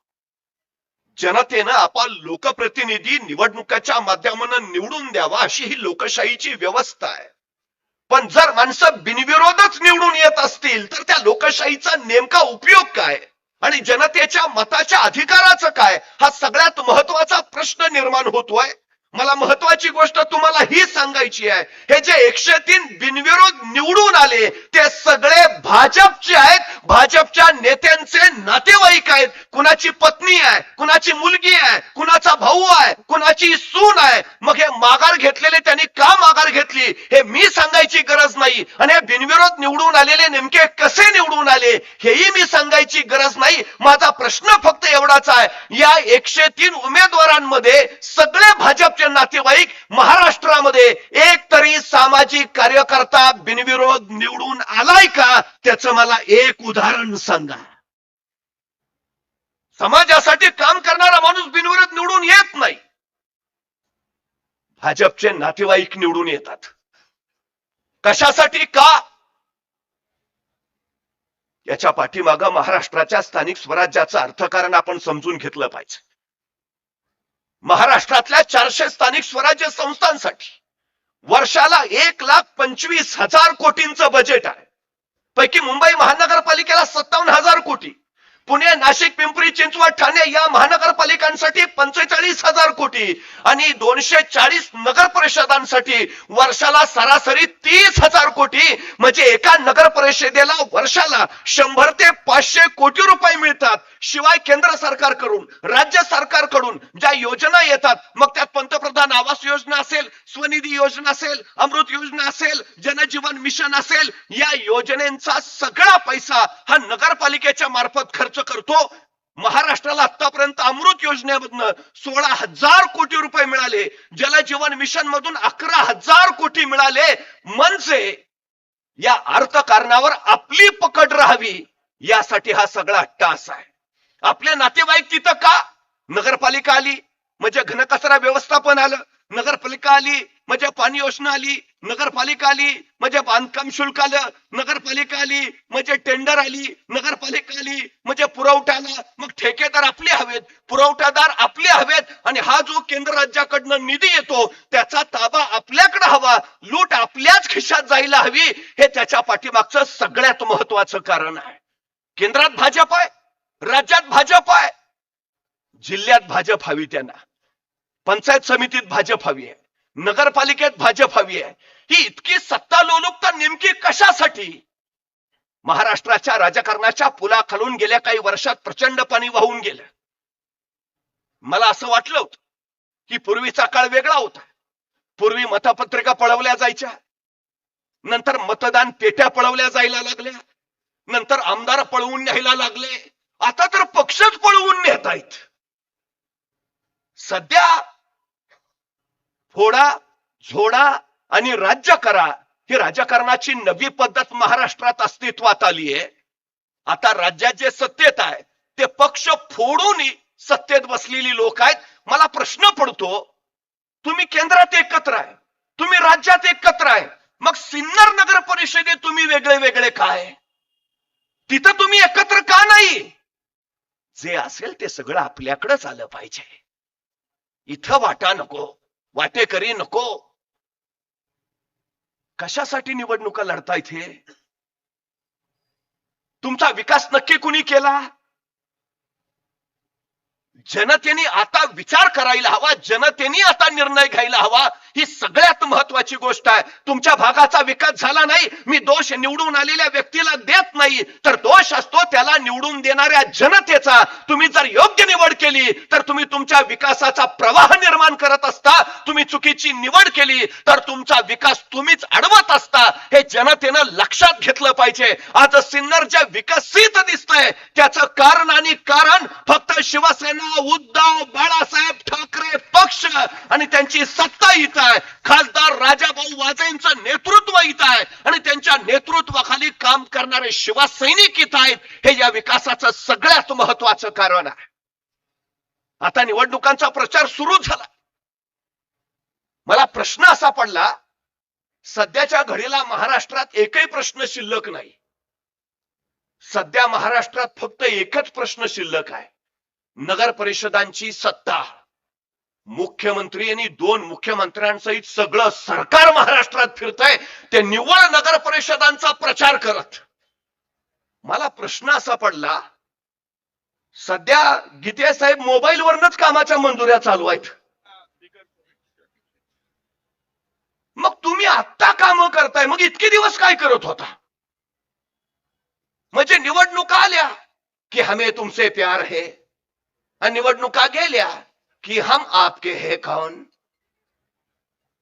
जनतेनं आपला लोकप्रतिनिधी निवडणुकाच्या माध्यमानं निवडून द्यावा अशी ही लोकशाहीची व्यवस्था आहे. पण जर माणसं बिनविरोधच निवडून येत असतील तर त्या लोकशाहीचा नेमका उपयोग काय आणि जनतेच्या मताच्या अधिकाराचं काय, हा सगळ्यात महत्वाचा प्रश्न निर्माण होतोय. मला महत्वाची गोष्ट तुम्हाला ही सांगायची आहे, हे जे 103 बिनविरोध निवडून आले ते सगळे भाजपचे आहेत, भाजपच्या नेत्यांचे नातेवाईक आहेत. कुणाची पत्नी आहे, कुणाची मुलगी आहे, कुणाचा भाऊ आहे, कुणाची सून आहे. मग हे माघार घेतलेले त्यांनी का माघार घेतली हे मी सांगायची गरज नाही आणि हे बिनविरोध निवडून आलेले नेमके कसे निवडून आले हेही मी सांगायची गरज नाही. माझा प्रश्न फक्त एवढाच आहे, या 103 उमेदवारांमध्ये सगळे भाजपचे नातेवाईक महाराष्ट्रामध्ये एक तरी सामाजिक कार्यकर्ता बिनविरोध निवडून आलाय का? त्याचं मला एक उदाहरण सांगा. समाजासाठी काम करणारा माणूस बिनविरोध निवडून येत नाही. भाजपचे नातेवाईक निवडून येतात. कशासाठी? का? याच्या पाठीमागं महाराष्ट्राच्या स्थानिक स्वराज्याचं अर्थकारण आपण समजून घेतलं पाहिजे. महाराष्ट्रातल्या 400 स्थानिक स्वराज्य संस्थांसाठी वर्षाला 1,25,000 कोटींचं बजेट आहे. पैकी मुंबई महानगरपालिकेला 57,000 कोटी, पुणे, नाशिक, पिंपरी चिंचवड, ठाणे या महानगरपालिकांसाठी 45,000 कोटी आणि 240 नगर परिषदांसाठी वर्षाला सरासरी 30,000 कोटी, म्हणजे एका नगर परिषदेला वर्षाला 100 ते 500 कोटी रुपये मिळतात. शिवाय केंद्र सरकारकडून, राज्य सरकारकडून ज्या योजना येतात, मग त्यात पंतप्रधान आवास योजना असेल, स्वनिधी योजना असेल, अमृत योजना असेल, जनजीवन मिशन असेल, या योजनेचा सगळा पैसा हा नगरपालिकेच्या मार्फत खर्च करतो. महाराष्ट्राला आतापर्यंत अमृत योजनेमधनं 16,000 कोटी रुपये मिळाले, जलजीवन मिशन मधून 11,000 कोटी मिळाले. म्हणजे या अर्थकारणावर आपली पकड राहावी यासाठी हा सगळा टास आहे. आपले नातेवाईक तिथं का? नगरपालिका आली म्हणजे घनकचरा व्यवस्थापन आलं, नगरपालिका आली म्हणजे पाणी योजना आली, नगरपालिका आली म्हणजे बांधकाम शुल्क आलं, नगरपालिका आली म्हणजे टेंडर आली, नगरपालिका आली म्हणजे पुरवठा आला. मग ठेकेदार आपले हवेत, पुरवठादार आपले हवेत, आणि हा जो केंद्र राज्याकडनं निधी येतो त्याचा ताबा आपल्याकडे हवा, लूट आपल्याच खिशात जायला हवी. हे त्याच्या पाठीमागचं सगळ्यात महत्वाचं कारण आहे. केंद्रात भाजप आहे, राज्यात भाजप आहे, जिल्ह्यात भाजप हवी त्यांना, पंचायत समितीत भाजप हवी आहे, नगरपालिकेत भाजप हवी आहे. ही इतकी सत्ता लोलुपता नेमकी कशासाठी? महाराष्ट्राच्या राजकारणाच्या पुलाखालून गेल्या काही वर्षात प्रचंड पाणी वाहून गेलं. मला असं वाटलं होतं की पूर्वीचा काळ वेगळा होता. पूर्वी मतपत्रिका पळवल्या जायच्या, नंतर मतदान पेट्या पळवल्या जायला लागल्या, नंतर आमदार पळवून न्यायला लागले, आता तर पक्षच पळवून नेत आहेत. सध्या फोडा, झोडा आणि राज्य करा ही राजकारणाची नवी पद्धत महाराष्ट्रात अस्तित्वात आली आहे. आता राज्यात जे सत्तेत आहे ते पक्ष फोडून सत्तेत बसलेली लोक आहेत. मला प्रश्न पडतो, तुम्ही केंद्रात एकत्र आहे, तुम्ही राज्यात एकत्र आहे, मग सिन्नर नगर परिषदेत तुम्ही वेगळे वेगळे काय? तिथं तुम्ही एकत्र का नाही? जे असेल ते सगळं आपल्याकडेच आलं पाहिजे. इथं वाटा नको, वाटेकरी नको. कशासाठी निवडणुका लढतायत हे? तुमचा विकास नक्की कुणी केला? जनतेने आता विचार करायला हवा, जनतेने आता निर्णय घ्यायला हवा. ही सगळ्यात महत्वाची गोष्ट आहे. तुमच्या भागाचा विकास झाला नाही, मी दोष निवडून आलेल्या व्यक्तीला देत नाही, तर दोष असतो त्याला निवडून देणाऱ्या जनतेचा. तुम्ही जर योग्य निवड केली तर तुम्ही तुमच्या विकासाचा प्रवाह निर्माण करत असता, तुम्ही चुकीची निवड केली तर तुमचा विकास तुम्हीच अडवत असता. हे जनतेनं लक्षात घेतलं पाहिजे. आज सिन्नर जे विकसित दिसतंय त्याचं कारण फक्त शिवसेना, उद्धव बाळासाहेब ठाकरे पक्ष आणि त्यांची सत्ता इथं आहे. खासदार राजाभाऊ वाजेंचं नेतृत्व इथं आहे आणि त्यांच्या नेतृत्वाखाली काम करणारे शिवसैनिक इथं आहेत. हे या विकासाचं सगळ्यात महत्वाचं कारण आहे. आता निवडणुकांचा प्रचार सुरू झाला. मला प्रश्न असा पडला, सध्याच्या घडीला महाराष्ट्रात एकही प्रश्न शिल्लक नाही. सध्या महाराष्ट्रात फक्त एकच प्रश्न शिल्लक आहे, नगर परिषदांची सत्ता. मुख्यमंत्री आणि 2 मुख्यमंत्र्यांसहित सगळं सरकार महाराष्ट्रात फिरतंय ते निव्वळ नगर परिषदांचा प्रचार करत. मला प्रश्न असा पडला, सध्या गीते साहेब मोबाईलवरनच कामाच्या मंजुऱ्या चालू आहेत. मग तुम्ही आत्ता कामं करताय, मग इतके दिवस काय करत होता? म्हणजे निवडणुका आल्या की हमें तुमसे प्यार है, आणि निवडणुका गेल्या की हम आपके है कौन.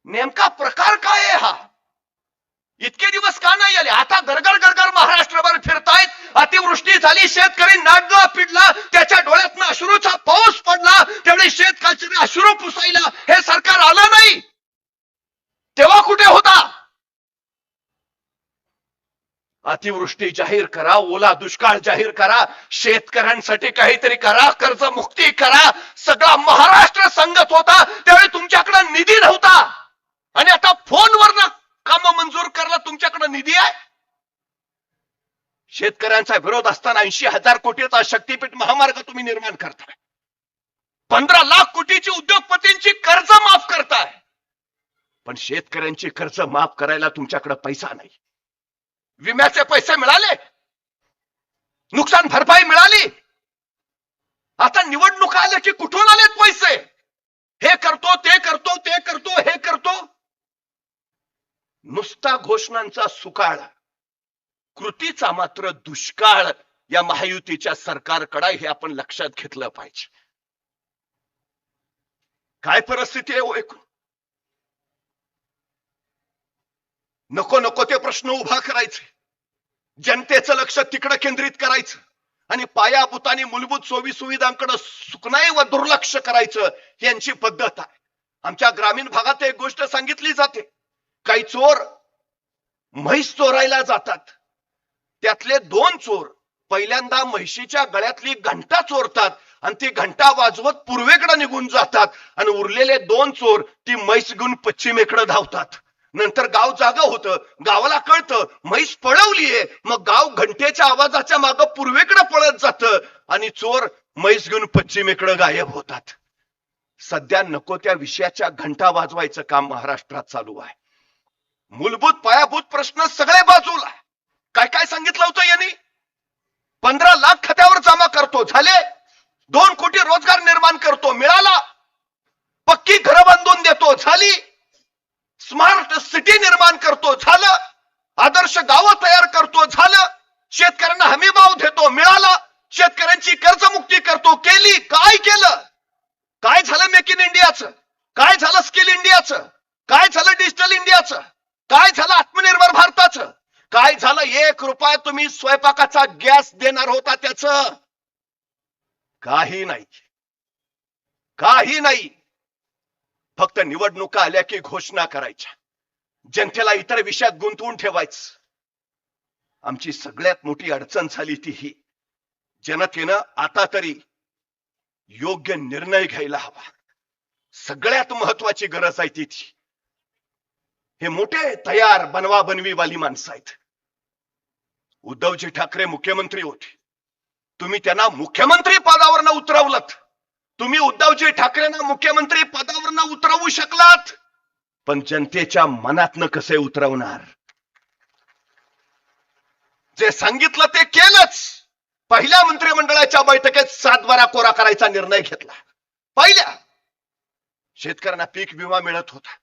नेमका प्रकार काय आहे हा? इतके दिवस का नाही आले? आता गरगर गरगर महाराष्ट्रभर फिरतायत. अतिवृष्टी झाली, शेतकरी नाडला पिडला, त्याच्या डोळ्यातनं अश्रूचा पाऊस पडला, त्यावेळी शेतकऱ्याचे अश्रू पुसायला हे सरकार आलं नाही. तेव्हा कुठे होता? अतिवृष्टी जाहीर करा, ओला दुष्काळ जाहीर करा, शेतकऱ्यांसाठी काहीतरी करा, कर्जमुक्ती करा. सगळा महाराष्ट्र सांगत होता, त्यावेळी तुमच्याकडे निधी नव्हता. आणि आता फोनवरनं काम मंजूर करायला तुमच्याकडे निधी आहे. शेतकऱ्यांचा विरोध असताना 80,000 कोटीचा शक्तीपीठ महामार्ग तुम्ही निर्माण करताय. 15 लाख कोटीची उद्योगपतींची कर्ज माफ करताय. पण शेतकऱ्यांची कर्ज माफ करायला तुमच्याकडे पैसा नाही. विम्याचे पैसे मिळाले, नुकसान भरपाई मिळाली, आता निवडणुका आल्या की कुठून आलेत पैसे? हे करतो, ते करतो, ते करतो, हे करतो. नुसता घोषणांचा सुकाळ, कृतीचा मात्र दुष्काळ या महायुतीच्या सरकारकडे हे आपण लक्षात घेतलं पाहिजे. काय परिस्थिती आहे हो एकूण? नको नको ते प्रश्न उभा करायचे, जनतेचं लक्ष तिकडे केंद्रित करायचं आणि पायाभूत आणि मूलभूत सोयी सुविधांकडे सुकणाई व दुर्लक्ष करायचं, ही यांची पद्धत आहे. आमच्या ग्रामीण भागात एक गोष्ट सांगितली जाते, काही चोर म्हैस चोरायला जातात, त्यातले 2 चोर पहिल्यांदा म्हैशीच्या गळ्यातली घंटा चोरतात आणि ती घंटा वाजवत पूर्वेकडे निघून जातात आणि उरलेले 2 चोर ती म्हैस घेऊन पश्चिमेकडे धावतात. नंतर गाव जागं होतं, गावाला कळतं म्हैस पळवलीये, मग गाव घंटेच्या आवाजाच्या मागे पूर्वेकडे पळत जातं आणि चोर म्हैस घेऊन पश्चिमेकडे गायब होतात. सध्या नको त्या विषयाच्या घंटा वाजवायचं काम महाराष्ट्रात चालू आहे. मूलभूत पायाभूत प्रश्न सगळे बाजूला. काय काय सांगितलं होतं यांनी? 15 लाख खात्यावर जमा करतो, झाले. 2 कोटी रोजगार निर्माण करतो, मिळाला. पक्की घरं बांधून देतो, झाली. स्मार्ट सिटी निर्माण करतो, झालं. आदर्श गावं तयार करतो, झालं. शेतकऱ्यांना हमी भाव देतो, मिळाला. शेतकऱ्यांची कर्जमुक्ती करतो, केली. काय केलं? काय झालं मेक इन इंडियाचं? काय झालं स्किल इंडियाचं? काय झालं डिजिटल इंडियाचं? काय झालं आत्मनिर्भर भारताचं? काय झालं 1 रुपया तुम्ही स्वयंपाकाचा गॅस देणार होता त्याचं? काही नाही, काही नाही. फक्त निवडणुका आल्या की घोषणा करायच्या, जनतेला इतर विषयात गुंतवून ठेवायचं. आमची सगळ्यात मोठी अडचण झाली ती ही, जनतेनं आता तरी योग्य निर्णय घ्यायला हवा. सगळ्यात महत्वाची गरज आहे ती. हे मोठे तयार बनवा बनवीवाली माणसं आहेत. उद्धवजी ठाकरे मुख्यमंत्री होते, तुम्ही त्यांना मुख्यमंत्री पदावरनं उतरवलं. तुम्ही उद्धवजी ठाकरेंना मुख्यमंत्री पदावरनं उतरवू शकलात, पण जनतेच्या मनातनं कसे उतरवणार? जे सांगितलं ते केलंच. पहिल्या मंत्रिमंडळाच्या बैठकीत 7/12 कोरा करायचा निर्णय घेतला. पहिल्या शेतकऱ्यांना पीक विमा मिळत होता.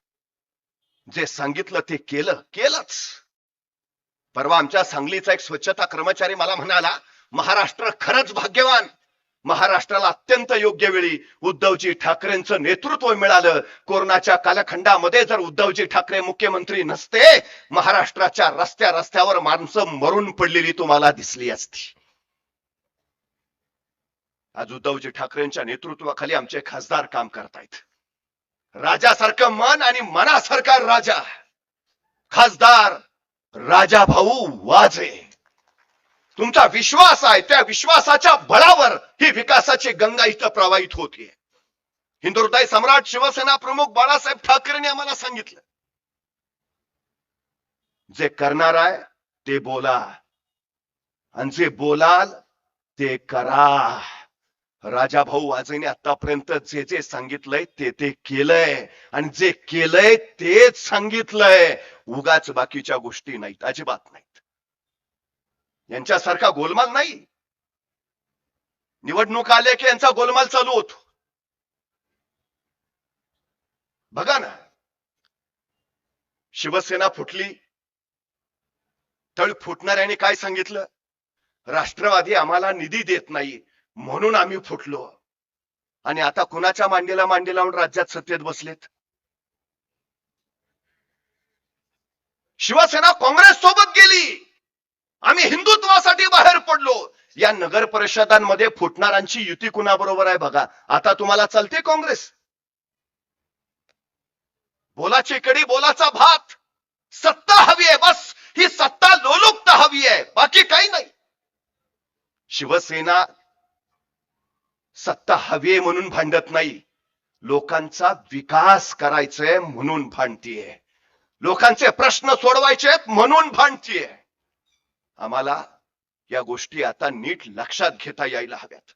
जे सांगितलं ते केलंच. परवा आमच्या सांगलीचा एक स्वच्छता कर्मचारी मला म्हणाला, महाराष्ट्र खरंच भाग्यवान, महाराष्ट्राला अत्यंत योग्य वेळी उद्धवजी ठाकरेंचं नेतृत्व मिळालं. कोरोनाच्या कालखंडामध्ये जर उद्धवजी ठाकरे मुख्यमंत्री नसते, महाराष्ट्राच्या रस्त्यावर माणसं मरून पडलेली तुम्हाला दिसली असती. आज उद्धवजी ठाकरेंच्या नेतृत्वाखाली आमचे खासदार काम करतायत. राजासारखं मन आणि मनासारखा राजा, खासदार राजा भाऊ वाजे. तुमचा विश्वास आहे, त्या विश्वासाच्या बळावर ही विकासाची गंगा इथं प्रवाहित होतीये. हिंदुहृदय सम्राट शिवसेना प्रमुख बाळासाहेब ठाकरेंनी आम्हाला सांगितलं, जे करणार आहे ते बोला आणि जे बोलाल ते करा. राजाभाऊ वाजेने आतापर्यंत जे जे सांगितलंय ते केलंय आणि जे केलंय तेच सांगितलंय. उगाच बाकीच्या गोष्टी नाहीत, अजिबात नाहीत. यांच्यासारखा गोलमाल नाही. निवडणूक आले की यांचा गोलमाल चालू होतो. बघा ना, शिवसेना फुटली, तळ फुटणाऱ्यांनी काय सांगितलं? राष्ट्रवादी आम्हाला निधी देत नाही म्हणून आम्ही फुटलो. आणि आता कुणाच्या मांडीला मांडी लावून राज्यात सत्तेत बसलेत? शिवसेना काँग्रेस सोबत गेली, आम्ही हिंदुत्वासाठी बाहेर पडलो. या नगर परिषदांमध्ये फुटणाऱ्यांची युती कुणाबरोबर आहे बघा. आता तुम्हाला चालते काँग्रेस? बोलाची कडी, बोलाचा भात. सत्ता हवी आहे, बस. ही सत्ता लोलुपता हवी आहे, बाकी काही नाही. शिवसेना सत्ता हवी म्हणून भांडत नाही, लोकांचा विकास करायचंय म्हणून भांडतीये. लोकांचे प्रश्न सोडवायचे म्हणून भांडतीये. आम्हाला या गोष्टी आता नीट लक्षात घेता यायला हव्यात.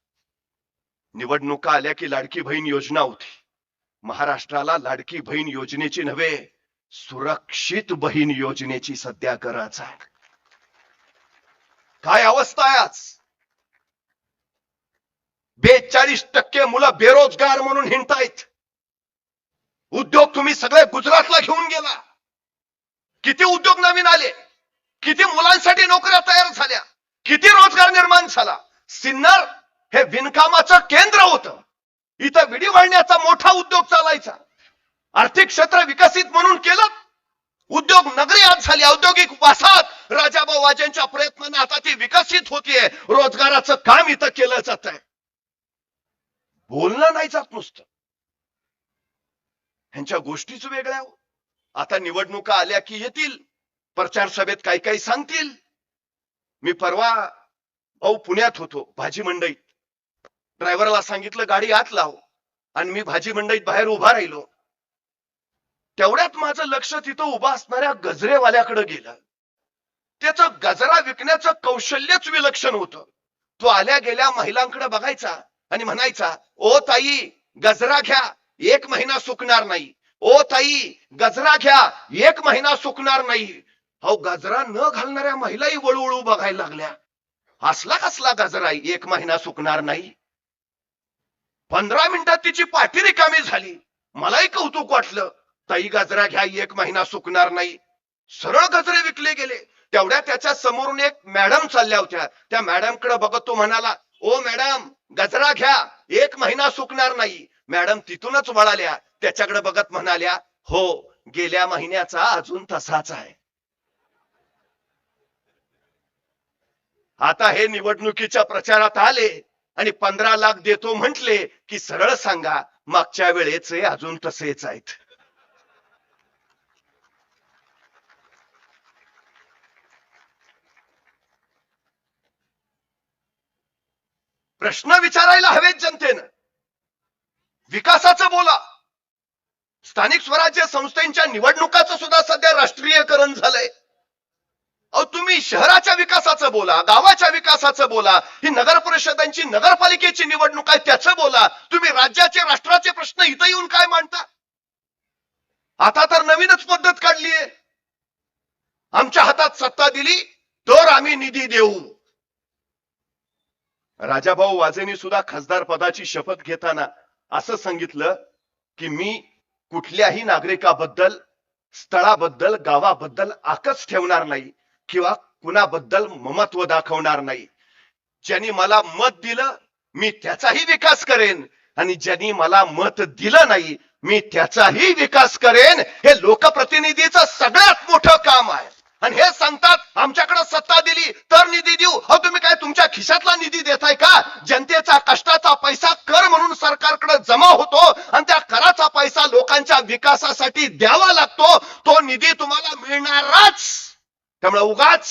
निवडणुका आल्या की लाडकी बहीण योजना होती. महाराष्ट्राला लाडकी बहीण योजनेची नव्हे, सुरक्षित बहीण योजनेची सध्या गरज आहे. काय अवस्था आहे आज? 42% मुलं बेरोजगार म्हणून हिंडतायत. उद्योग तुम्ही सगळे गुजरातला घेऊन गेला. किती उद्योग नवीन आले, किती मुलांसाठी नोकऱ्या तयार झाल्या, किती रोजगार निर्माण झाला. सिन्नर हे विणकामाचं केंद्र होतं. इथं विडी वळण्याचा मोठा उद्योग चालायचा. आर्थिक क्षेत्र विकसित म्हणून केलं. उद्योग नगरी आज झाली, औद्योगिक वसाहत राजाभाऊ वाजेंच्या प्रयत्नाने आता ती विकसित होतीये. रोजगाराचं काम इथं केलं जात आहे. बोलणं नाही जात नुसतं. ह्यांच्या गोष्टीच वेगळ्या हो. आता निवडणुका आल्या की येतील, प्रचार सभेत काही काही सांगतील. मी परवा पुण्यात होतो भाजी मंडईत. ड्रायव्हरला सांगितलं गाडी आत लाव, आणि मी भाजी मंडईत बाहेर उभा राहिलो. तेवढ्यात माझं लक्ष तिथं उभा असणाऱ्या गजरेवाल्याकडे गेलं. त्याचं गजरा विकण्याचं कौशल्यच विलक्षण होतं. तो आल्या गेल्या महिलांकडे बघायचा आणि म्हणायचा, ओ ताई गजरा घ्या, 1 महिना सुकणार नाही. ओ ताई गजरा घ्या, 1 महिना सुकणार नाही. अहो, गजरा न घालणाऱ्या महिलाही वळूवळू बघायला लागल्या. असला कसला गजरा 1 महिना सुकणार नाही. 15 मिनिटात तिची पाठी रिकामी झाली. मलाही कौतुक वाटलं. ताई गजरा घ्या, 1 महिना सुकणार नाही. सरळ गजरे विकले गेले. तेवढ्या त्याच्या समोरून एक मॅडम चालल्या होत्या. त्या मॅडमकडे बघत तो म्हणाला, ओ मॅडम गजरा घ्या, 1 महिना सुकणार नाही. मॅडम तिथूनच वळाल्या. त्याच्याकडे बघत म्हणाल्या, हो गेल्या महिन्याचा अजून तसाच आहे. आता हे निवडणुकीच्या प्रचारात आले आणि 15 लाख देतो म्हटले की सरळ सांगा मागच्या वेळेचे अजून तसेच आहेत. प्रश्न विचारायला हवेत जनतेनं. विकासाचं बोला. स्थानिक स्वराज्य संस्थांच्या निवडणुकाचं सुद्धा सध्या राष्ट्रीयकरण झालंय. अहो, तुम्ही शहराच्या विकासाचं बोला, गावाच्या विकासाचं बोला. ही नगर परिषदांची नगरपालिकेची निवडणूक आहे त्याचं बोला. तुम्ही राज्याचे राष्ट्राचे प्रश्न इथं येऊन काय मांडता? आता तर नवीनच पद्धत काढलीये. आमच्या हातात सत्ता दिली तर आम्ही निधी देऊ. राजाभाऊ वाजेंनी सुद्धा खासदार पदाची शपथ घेताना असं सांगितलं की मी कुठल्याही नागरिकाबद्दल, स्थळाबद्दल, गावाबद्दल आकच ठेवणार नाही किंवा कुणाबद्दल ममत्व दाखवणार नाही. ज्यांनी मला मत दिलं मी त्याचाही विकास करेन, आणि ज्यांनी मला मत दिलं नाही मी त्याचाही विकास करेन. हे लोकप्रतिनिधीचं सगळ्यात मोठं काम आहे. आणि हे सांगतात आमच्याकडे सत्ता दिली तर निधी देऊ. अहो, तुम्ही काय तुमच्या खिशातला निधी देताय का? जनतेचा कष्टाचा पैसा कर म्हणून सरकारकडे जमा होतो आणि त्या कराचा पैसा लोकांच्या विकासासाठी द्यावा लागतो. तो निधी तुम्हाला मिळणारच. त्यामुळे उगाच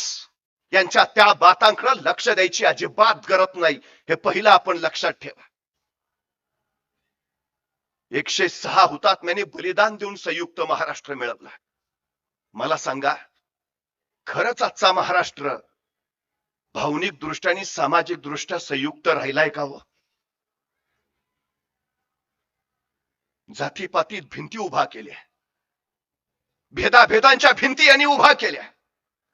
यांच्या त्या बातांकडे लक्ष द्यायची अजिबात गरज नाही. हे पहिलं आपण लक्षात ठेवा. 106 हुतात्म्यांनी बलिदान देऊन संयुक्त महाराष्ट्र मिळवला. मला सांगा, खरंच आजचा महाराष्ट्र भावनिक दृष्ट्या आणि सामाजिक दृष्ट्या संयुक्त राहिलाय का हो? जातीपातीत भिंती उभा केल्या, भेदाभेदांच्या भिंती यांनी उभा केल्या,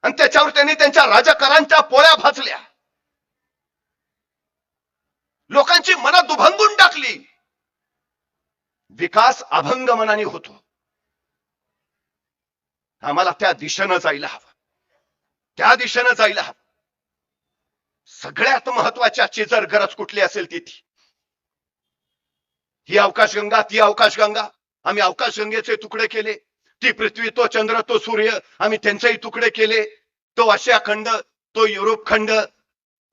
आणि त्याच्यावर त्यांनी त्यांच्या राजकारांच्या पोळ्या भाजल्या. लोकांची मनं दुभंगून टाकली. विकास अभंग मनाने होतो. आम्हाला त्या दिशेनं जायला हवं, त्या दिशेनं जायला हवं. सगळ्यात महत्वाची जर गरज कुठली असेल ती ही आकाशगंगा, ती आकाशगंगा. आम्ही आकाशगंगेचे तुकडे केले. ती पृथ्वी, तो चंद्र, तो सूर्य, आम्ही त्यांचेही तुकडे केले. तो आशिया खंड, तो युरोप खंड,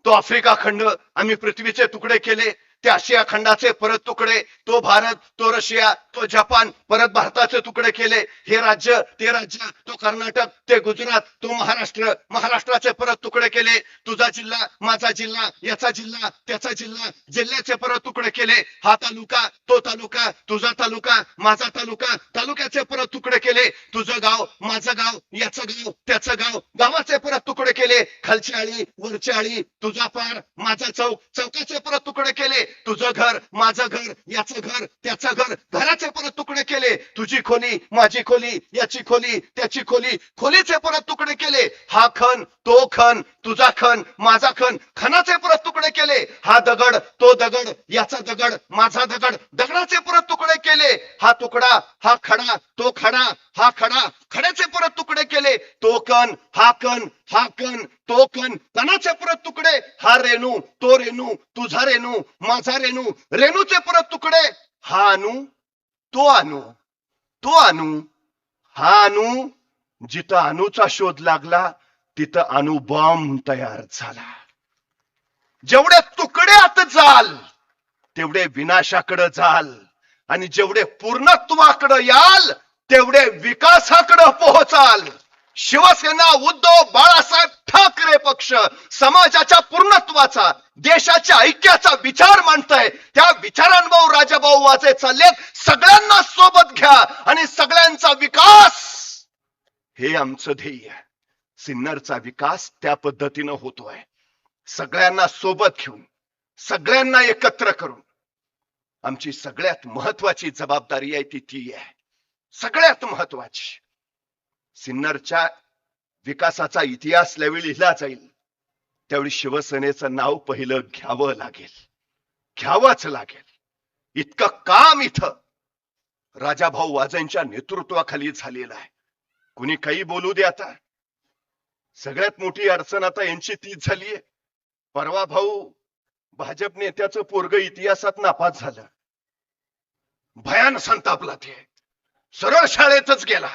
तो आफ्रिका खंड, आम्ही पृथ्वीचे तुकडे केले. त्या आशिया खंडाचे परत तुकडे, तो भारत, तो रशिया, तो जपान, परत भारताचे तुकडे केले. हे राज्य, ते राज्य, तो कर्नाटक, ते गुजरात, तो महाराष्ट्र, महाराष्ट्राचे परत तुकडे केले. तुझा जिल्हा, माझा जिल्हा, याचा जिल्हा, त्याचा जिल्हा, जिल्ह्याचे परत तुकडे केले. हा तालुका, तो तालुका, तुझा तालुका, माझा तालुका, तालुक्याचे परत तुकडे केले. तुझं गाव, माझं गाव, याचं गाव, त्याचं गाव, गावाचे परत तुकडे केले. खालची आळी, वरची आळी, तुझा पार, माझा चौक, चौकाचे परत तुकडे केले. तुझं घर, माझं घर, याचं घर, त्याचं घर, घराचे परत तुकडे केले. तुझी खोली, माझी खोली, याची खोली, त्याची खोली, खोलीचे परत तुकडे केले. हा खण, तो खण, तुझा खण, माझा खण, खणाचे परत तुकडे केले. हा दगड, तो दगड, याचा दगड, माझा दगड, दगडाचे परत तुकडे केले. हा तुकडा, हा खडा, तो खडा, हा खडा, खड्याचे परत तुकडे केले. तो कण, हा कण, हा कण, तो कण, कणाचे परत तुकडे. हा रेणू, तो रेणू, तुझा रेणू, माझा रेणू, रेणूचे परत तुकडे. हा अणू, तो अणू, तो अणू, हा अणू. जिथं अणूचा शोध लागला तिथं अणुबॉम्ब तयार झाला. जेवढे तुकडे आत जाल तेवढे विनाशाकडे जाल, आणि जेवढे पूर्णत्वाकडे याल तेवढे विकासाकडे पोहोचाल. शिवसेना, उद्धव बाळासाहेब ठाकरे पक्ष समाजाच्या पूर्णत्वाचा, देशाच्या ऐक्याचा विचार मांडतय. त्या विचारांभाऊ राजाभाऊ वाजे चाललेत. सगळ्यांना सोबत घ्या आणि सगळ्यांचा विकास हे आमचं ध्येय आहे. सिन्नरचा विकास त्या पद्धतीनं होतोय. सगळ्यांना सोबत घेऊन, सगळ्यांना एकत्र करून. आमची सगळ्यात महत्वाची जबाबदारी आहे ती आहे, सगळ्यात महत्वाची. सिन्नरच्या विकासाचा इतिहास ज्यावेळी लिहिला जाईल त्यावेळी शिवसेनेचं नाव पहिलं घ्यावं लागेल, घ्यावंच लागेल. इतकं काम इथं राजाभाऊ वाजेंच्या नेतृत्वाखाली झालेलं आहे. कुणी काही बोलू दे. आता सगळ्यात मोठी अडचण आता यांची तीच झालीय. परवा भाऊ भाजप नेत्याचं पोरग इतिहासात नापास झालं. भयान संतापला ते, सरळ शाळेतच गेला.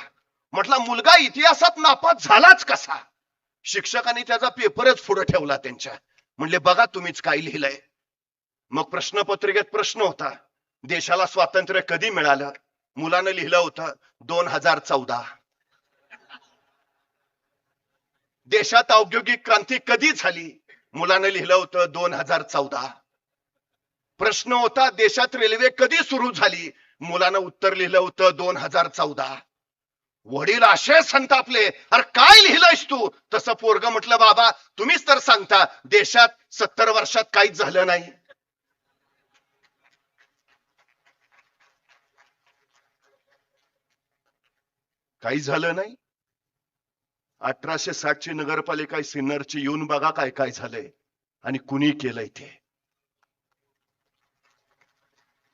म्हटला मुलगा इतिहासात नापास झालाच कसा? शिक्षकांनी त्याचा पेपरच पुढे ठेवला त्यांच्या. म्हणले बघा तुम्हीच काय लिहिलंय. मग प्रश्नपत्रिकेत प्रश्न होता, देशाला स्वातंत्र्य कधी मिळालं? मुलानं लिहिलं होतं 2014. देशात औद्योगिक क्रांती कधी झाली? मुलानं लिहिलं होतं 2014. प्रश्न होता देशात रेल्वे कधी सुरू झाली? मुलानं उत्तर लिहिलं होतं 2014. वडील असे संतापले, अरे काय लिहिलंयस तू? तसं पोरग म्हटलं बाबा तुम्हीच तर सांगता देशात 70 वर्षात काहीच झालं नाही. काही झालं नाही. 1860 ची नगरपालिका सिन्नरची, येऊन बघा काय काय झालंय आणि कुणी केलंय ते.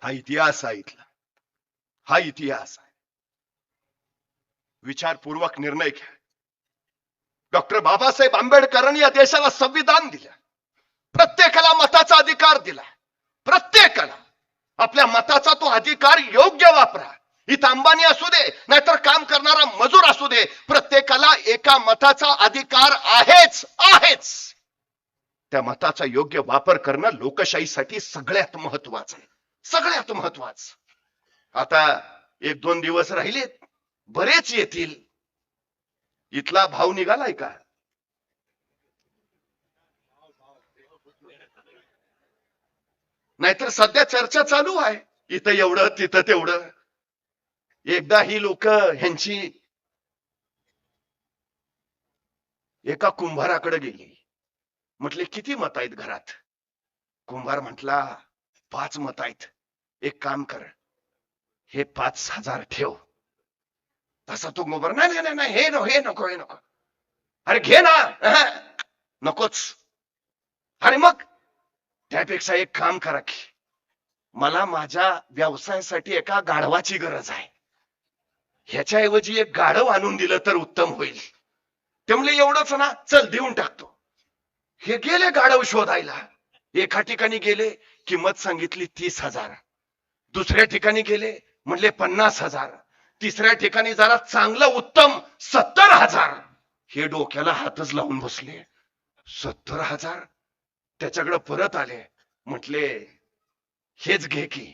हा इतिहास आहे इथला, हा इतिहास आहे. विचारपूर्वक निर्णय घ्या. डॉक्टर बाबासाहेब आंबेडकरांनी या देशाला संविधान दिलं, प्रत्येकाला मताचा अधिकार दिला. प्रत्येकाला आपल्या मताचा तो अधिकार योग्य वापरा. इथं अंबानी असू दे नाहीतर काम करणारा मजूर असू दे, प्रत्येकाला एका मताचा अधिकार आहेच आहेच. त्या मताचा योग्य वापर करणं लोकशाहीसाठी सगळ्यात महत्वाचं आहे, सगळ्यात महत्वाचं. आता 1-2 दिवस राहिलेत, बरेच येतील. इथला भाव निघालाय का? नाहीतर सध्या चर्चा चालू आहे, इथं एवढं तिथं तेवढं. एकदा ही लोक ह्यांची एका कुंभाराकडे गेली. म्हटले किती मत आहेत घरात? कुंभार म्हटला 5 मत आहेत. एक काम कर, हे 5,000 ठेव. तसा तो कुंभार नाही नाही नाही हे नको हे नको. अरे घे ना. नकोच. आणि मग त्यापेक्षा एक काम करा की मला माझ्या व्यवसायासाठी एका गाढवाची गरज आहे, ह्याच्याऐवजी एक गाढव आणून दिलं तर उत्तम होईल. ते म्हणले एवढंच ना, चल देऊन टाकतो. हे गेले गाढव शोधायला. एका ठिकाणी गेले, किंमत सांगितली 30,000. दुसऱ्या ठिकाणी गेले, म्हणले 50,000. तिसऱ्या ठिकाणी जरा चांगलं उत्तम 70,000. हे डोक्याला हातच लावून बसले. 70,000. त्याच्याकडे परत आले, म्हटले हेच घे की.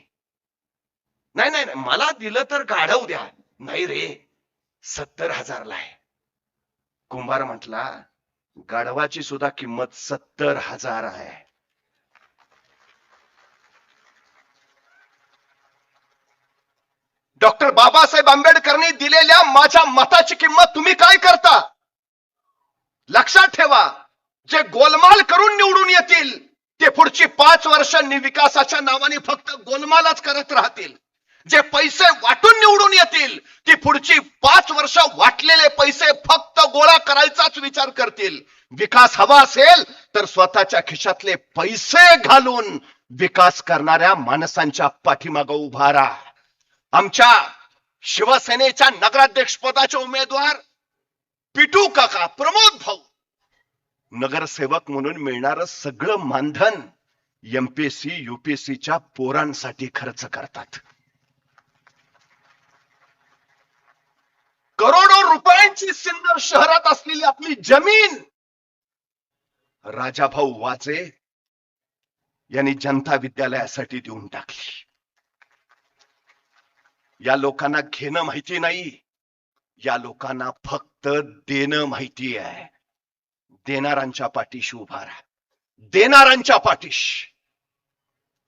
नाही नाही नाही, मला दिलं तर गाढव द्या. नाही रे, 70,000 ला आहे. कुंभार म्हटला गाढवाची सुद्धा किंमत 70,000 आहे. डॉक्टर बाबासाहेब आंबेडकरांनी दिलेल्या माझ्या मताची किंमत तुम्ही काय करता? लक्षात ठेवा, जे गोलमाल करून निवडून येतील ते पुढची 5 वर्षांनी विकासाच्या नावाने फक्त गोलमालच करत राहतील. जे पैसे वाटून निवडून येतील ती पुढची 5 वर्ष वाटलेले पैसे फक्त गोळा करायचाच विचार करतील. विकास हवा असेल तर स्वतःच्या खिशातले पैसे घालून विकास करणाऱ्या माणसांच्या पाठीमागे उभा राहा. आमच्या शिवसेनेच्या नगराध्यक्ष पदाचे उमेदवार पिटू काका, प्रमोद भाऊ नगरसेवक म्हणून मिळणारं सगळं मानधन एमपीएससी युपीएससीच्या पोरांसाठी खर्च करतात. करोडो रुपयांची सिन्नर शहरात असलेली आपली जमीन राजाभाऊ वाजे यांनी जनता विद्यालयासाठी देऊन टाकली. या लोकांना घेणं माहिती नाही, या लोकांना फक्त देणं माहिती आहे. देणाऱ्यांच्या पाठीशी उभा राहा, देणाऱ्यांच्या पाठीशी.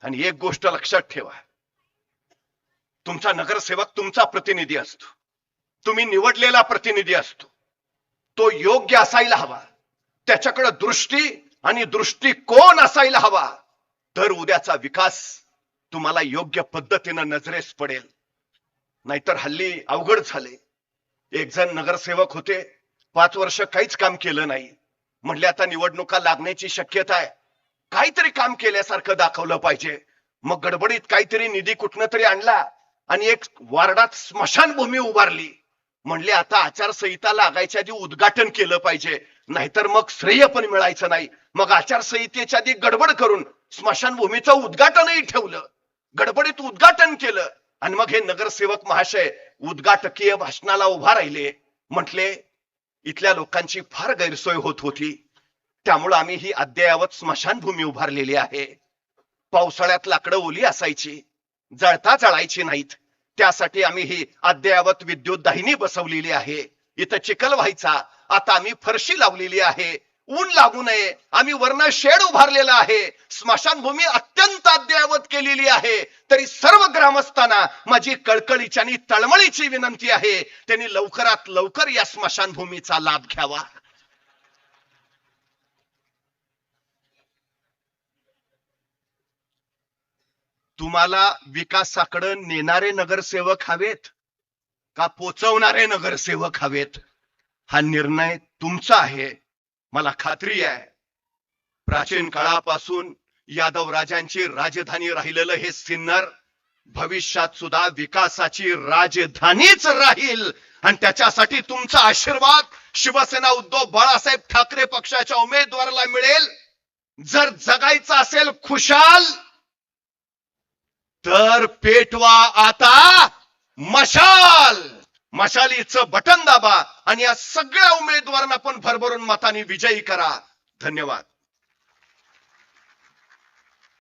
आणि एक गोष्ट लक्षात ठेवा, तुमचा नगरसेवक तुमचा प्रतिनिधी असतो, तुम्ही निवडलेला प्रतिनिधी असतो. तो योग्य असायला हवा, त्याच्याकडे दृष्टी आणि दृष्टिकोन असायला हवा, तर उद्याचा विकास तुम्हाला योग्य पद्धतीनं नजरेस पडेल. नाहीतर हल्ली अवघड झाले. एक जण नगरसेवक होते, 5 वर्ष काहीच काम केलं नाही. म्हणले आता निवडणुका लागण्याची शक्यता आहे, काहीतरी काम केल्यासारखं दाखवलं पाहिजे. मग गडबडीत काहीतरी निधी कुठनं तरी आणला आणि एक वार्डात स्मशानभूमी उभारली. म्हणले आता आचारसंहिता लागायच्या आधी उद्घाटन केलं पाहिजे, नाहीतर मग श्रेय पण मिळायचं नाही. मग आचारसंहितेच्या आधी गडबड करून स्मशानभूमीचं उद्घाटनही ठेवलं, गडबडीत उद्घाटन केलं. आणि मग हे नगरसेवक महाशय उद्घाटकीय भाषणाला उभा राहिले. म्हटले इथल्या लोकांची फार गैरसोय होत होती, त्यामुळे आम्ही ही अद्ययावत स्मशानभूमी उभारलेली आहे. पावसाळ्यात लाकडं ओली असायची, जळता जळायची नाहीत, त्यासाठी आम्ही ही अद्ययावत विद्युत दाहिनी बसवलेली आहे. इथं चिखल व्हायचा, आता आम्ही फरशी लावलेली आहे. ऊन लागू नये आम्ही वरनं शेड उभारलेला आहे. स्मशानभूमी अत्यंत अद्ययावत केलेली आहे. तरी सर्व ग्रामस्थांना माझी कळकळीची आणि तळमळीची विनंती आहे, त्यांनी लवकरात लवकर या स्मशानभूमीचा लाभ घ्यावा. तुम्हाला विकासाकडे नेणारे नगरसेवक हवेत का पोचवणारे नगरसेवक हवेत, हा निर्णय तुमचा आहे. मला खात्री आहे प्राचीन काळापासून यादव राजांची राजधानी राहिलेलं हे सिन्नर भविष्यात सुद्धा विकासाची राजधानीच राहील. आणि त्याच्यासाठी तुमचा आशीर्वाद शिवसेना उद्धव बाळासाहेब ठाकरे पक्षाच्या उमेदवाराला मिळेल. जर जगायचं असेल खुशाल तर पेटवा आता मशाल. मशालीचं बटन दाबा आणि या सगळ्या उमेदवारांना पण भरभरून मताने विजयी करा. धन्यवाद.